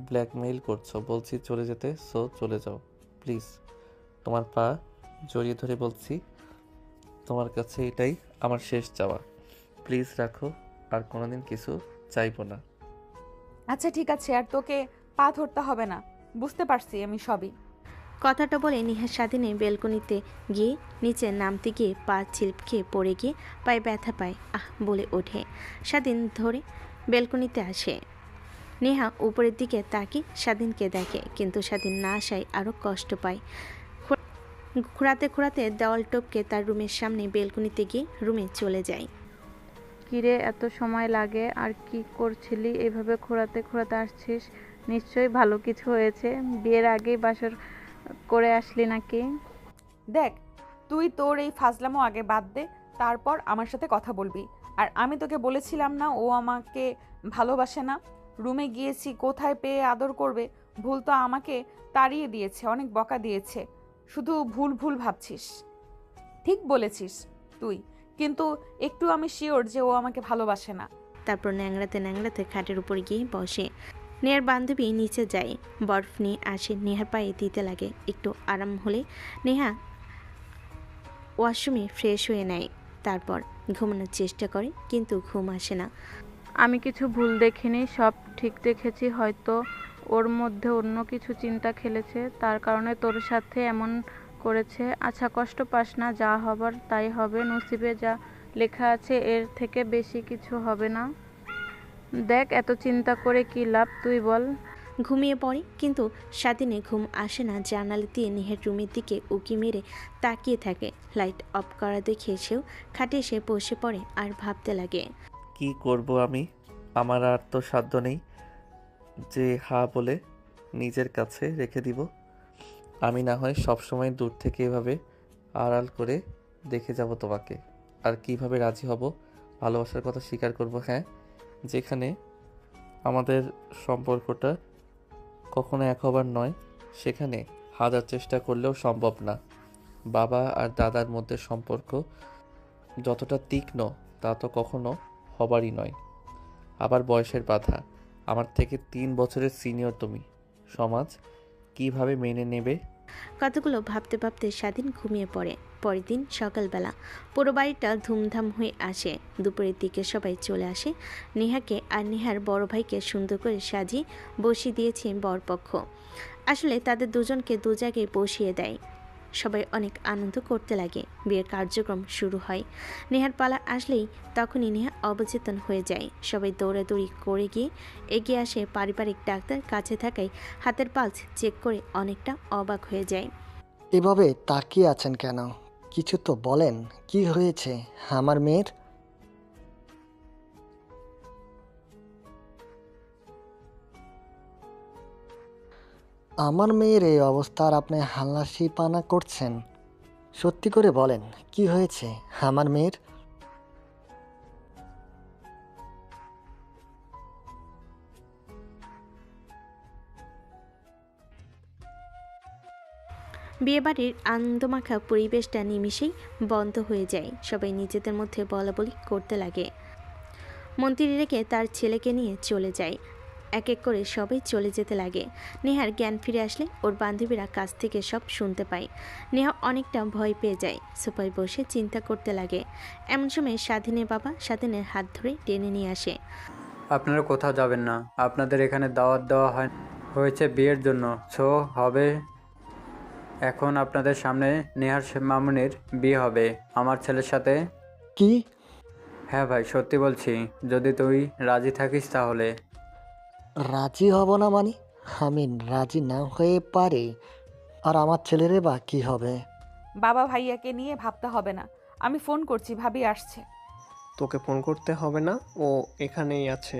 ব্ল্যাকমেইল করছো। বলছি চলে যেতে, সো চলে যাও প্লিজ। তোমার পা জড়িয়ে ধরে বলছি, তোমার কাছে এটাই আমার শেষ চাওয়া। প্লিজ রাখো, আর কোনোদিন কিছু চাইবো না। আচ্ছা ঠিক আছে, আর তোকে পা ধরতে হবে না, বুঝতে পারছি আমি সবই। কথাটা বলে নেহা স্বাধীনের বেলকনিতে গিয়ে নিচে নামতে গিয়ে পা ছিলকে পড়ে গিয়ে পায়ে ব্যথা পায়, আহ বলে ওঠে। স্বাধীন ধরে বেলকনিতে আসে। নেহা উপরের দিকে তাকিয়ে স্বাধীনকে দেখে, কিন্তু স্বাধীন না আসায় আরও কষ্ট পায়। খোঁড়াতে খোঁড়াতে দেওয়াল টপকে তার রুমের সামনে বেলকনিতে গিয়ে রুমে চলে যায়। কিরে এত সময় লাগে? আর কি করছিলি? এভাবে খোঁড়াতে খোঁড়াতে আসছিস, নিশ্চয়ই ভালো কিছু হয়েছে। বিয়ের আগেই বাসর করে আসলি নাকি? দেখ, তুই তোর এই ফাজলামো আগে বাদ দে, তারপর আমার সাথে কথা বলবি। আর আমি তোকে বলেছিলাম না ও আমাকে ভালোবাসে না? রুমে গিয়েছি, কোথায় পেয়ে আদর করবে? ভুল তো আমাকে তাড়িয়ে দিয়েছে, অনেক বকা দিয়েছে। শুধু ভুল ভুল ভাবছিস। ঠিক বলেছিস তুই, কিন্তু একটু আমি শিওর যে ও আমাকে ভালোবাসে না। তারপর ন্যাংড়াতে ন্যাংড়াতে খাটের উপর গিয়ে বসে। নেহার বান্ধবী নিচে যায়, বরফ নিয়ে আসে, নেহার পায়ে দিতে লাগে। একটু আরাম হলে নেহা ওয়াশরুমে ফ্রেশ হয়ে নেয়, তারপর ঘুমানোর চেষ্টা করে, কিন্তু ঘুম আসে না। আমি কিছু ভুল দেখিনি, সব ঠিক দেখেছি। হয়তো ওর মধ্যে অন্য কিছু চিন্তা খেলেছে, তার কারণে তোর সাথে এমন করেছে। আচ্ছা কষ্ট পাস না, যা হবার তাই হবে। নসিবে যা লেখা আছে এর থেকে বেশি কিছু হবে না। দেখ, এত চিন্তা করে কি লাভ, তুই বল। ঘুমিয়ে পড়ে, কিন্তু স্বাধীনে ঘুম আসে না। জানালা দিয়ে নেহের রুমের দিকে উকি মেরে তাকিয়ে থাকে। লাইট অফ করা দেখে সেও খাটে এসে বসে পড়ে আর ভাবতে লাগে। কি করব আমি? আমার আর তো সাধ্য নেই যে হ্যাঁ বলে নিজের কাছে রেখে দিব। আমি না হয় সবসময় দূর থেকে এভাবে আড়াল করে দেখে যাব তোমাকে, আর কিভাবে রাজি হব, ভালোবাসার কথা স্বীকার করব। হ্যাঁ, যেখানে আমাদের সম্পর্কটা কখনো এক হবার নয়, সেখানে হাজার চেষ্টা করলেও সম্ভব না। বাবা আর দাদার মধ্যে সম্পর্ক যতটা তীক্ষ্ণ তা তো কখনো হবারই নয়। আবার বয়সের বাধা, আমার থেকে 3 বছরের সিনিয়র তুমি, সমাজ কিভাবে মেনে নেবে? কতগুলো ভাবতে ভাবতে স্বাধীন ঘুমিয়ে পড়ে। পরের দিন সকালবেলা পুরো বাড়িটা ধুমধাম হয়ে আসে। দুপুরের দিকে সবাই চলে আসে। নেহাকে আর নেহার বড় ভাইকে সুন্দর করে সাজিয়ে বসিয়ে দিয়েছে বরপক্ষ। আসলে তাদের দুজনকে দু জায়গায় বসিয়ে দেয়। সবাই অনেক আনন্দ করতে লাগে। বিয়ের কার্যক্রম শুরু হয়। নেহার পালা আসলেই তখনই নেহা অবচেতন হয়ে যায়। সবাই দৌড়াদৌড়ি করে গিয়ে এগিয়ে আসে পারিবারিক ডাক্তার কাছে থাকায় হাতের পালস চেক করে অনেকটা অবাক হয়ে যায়। এভাবে তাকিয়ে আছেন কেন? কিছু তো বলেন, কি হয়েছে আমার মেয়ের? আমার মেয়ের এই অবস্থা আর আপনি হাল্লাশি পানা করছেন? সত্যি করে বলেন, কি হয়েছে আমার মেয়ের? বিয়েবাড়ির আনন্দমাখা পরিবেশটা নিমিষেই বন্ধ হয়ে যায়। সবাই নিজেদের মধ্যে বলাবলি করতে লাগে। মন্ত্রী রেখে তার ছেলেকে নিয়ে চলে যায়। এক এক করে সবাই চলে যেতে লাগে। নেহার জ্ঞান ফিরে আসলে ওর বান্ধবীরা কাছ থেকে সব শুনতে পায়। নেহা অনেকটা ভয় পেয়ে যায়, সোফায় বসে চিন্তা করতে লাগে। এমন সময় স্বাধীনের বাবা স্বাধীনের হাত ধরে টেনে নিয়ে আসে। আপনারা কোথাও যাবেন না, আপনাদের এখানে দাওয়াত দেওয়া হয়েছে বিয়ের জন্য, সো হবে এখন আপনাদের সামনে নেহার মামুনির বিয়ে হবে আমার ছেলের সাথে। কি? হ্যাঁ ভাই, সত্যি বলছি, যদি তুই রাজি থাকিস তাহলে। রাজি হব না মানে? আমি রাজি না হয়ে পারি? আর আমার ছেলেরে বা কি হবে? বাবা ভাইয়াকে নিয়ে ভাবতে হবে না, আমি ফোন করছি, ভাবি আসছে। তোকে ফোন করতে হবে না, ও এখানেই আছে।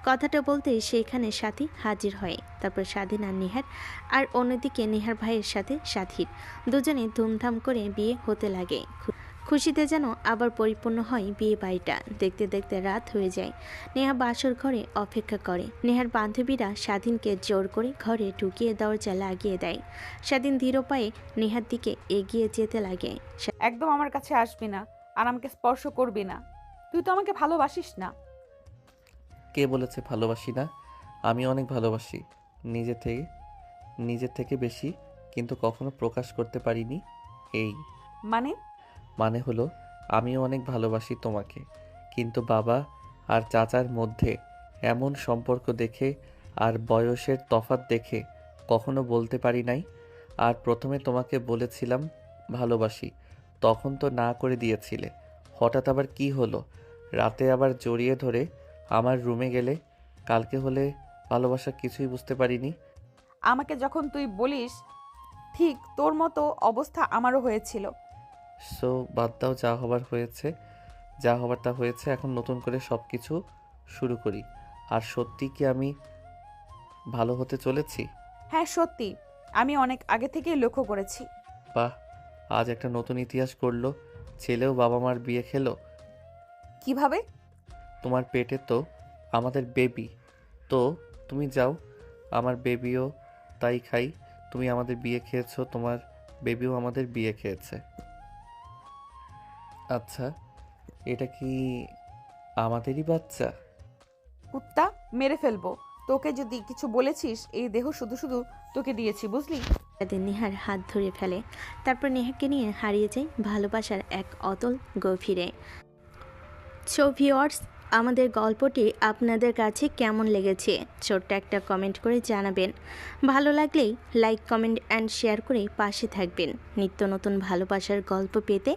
কথাটা বলতেই সেখানে সাথী হাজির হয়। তারপর স্বাধীন আর নেহার, আর অন্যদিকে নেহার ভাইয়ের সাথে সাথীর দুজনে ধুমধাম করে বিয়ে হতে লাগে। খুশিতে যেন আবার পরিপূর্ণ হয় বিয়ে বাড়িটা। দেখতে দেখতে রাত হয়ে যায়। নেহা বাসর ঘরে অপেক্ষা করে। নেহার বান্ধবীরা স্বাধীনকে জোর করে ঘরে ঢুকিয়ে দরজা লাগিয়ে দেয়। স্বাধীন ধীর পায়ে নেহার দিকে এগিয়ে যেতে লাগে। একদম আমার কাছে আসবি না, আর আমাকে স্পর্শ করবি না। তুই তো আমাকে ভালোবাসিস না। কে বলেছে ভালোবাসি না? আমি অনেক ভালোবাসি, নিজের থেকে বেশি, কিন্তু কখনো প্রকাশ করতে পারিনি। এই মানে হলো আমিও অনেক ভালোবাসি তোমাকে, কিন্তু বাবা আর চাচার মধ্যে এমন সম্পর্ক দেখে আর বয়সের তফাৎ দেখে কখনো বলতে পারি নাই। আর প্রথমে তোমাকে বলেছিলাম ভালোবাসি, তখন তো না করে দিয়েছিলে। হঠাৎ আবার কি হলো? রাতে আবার জড়িয়ে ধরে আমার রুমে গেলে। কালকে হলে ভালোবাসা কিছুই বুঝতে পারিনি। আমাকে যখন তুই বলিস, ঠিক তোর মতো অবস্থা আমারও হয়েছিল। সো বাদ দাও, যা হবার হয়েছে, যা হবার তা হয়েছে। এখন নতুন করে সব কিছু শুরু করি। আর সত্যি কি আমি ভালো হতে চলেছি? হ্যাঁ সত্যি, আমি অনেক আগে থেকেই লক্ষ্য করেছি। বাহ, আজ একটা নতুন ইতিহাস করলো। ছেলেও বাবা মার বিয়ে খেলো। কিভাবে? তোমার পেটে তো আমাদের বেবি, তো তুমি যাও, আমার বেবিও তাই খাই। তুমি আমাদের বিয়ে খেয়েছো, তোমার বেবিও আমাদের বিয়ে খেয়েছে। আচ্ছা, এটা কি আমাদেরই বাচ্চা? কুত্তা, মেরে ফেলবো তোকে যদি কিছু বলেছিস। এই দেহ শুধু শুধু তোকে দিয়েছি, বুঝলি? স্বাধীন নেহার হাত ধরে ফেলে। তারপর নেহাকে নিয়ে হারিয়ে যায় ভালোবাসার এক অতল গভীরে। সো ভিউয়ার্স, আমাদের গল্পটি আপনাদের কাছে কেমন লেগেছে ছোট্ট একটা কমেন্ট করে জানাবেন। ভালো লাগলেই লাইক, কমেন্ট অ্যান্ড শেয়ার করে পাশে থাকবেন। নিত্য নতুন ভালোবাসার গল্প পেতে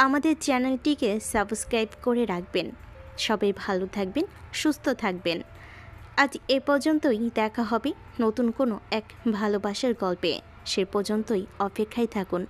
আমাদের চ্যানেলটিকে সাবস্ক্রাইব করে রাখবেন। সবাই ভালো থাকবেন, সুস্থ থাকবেন। আজ এ পর্যন্তই, দেখা হবে নতুন কোনো এক ভালোবাসার গল্পে। সে পর্যন্তই অপেক্ষায় থাকুন।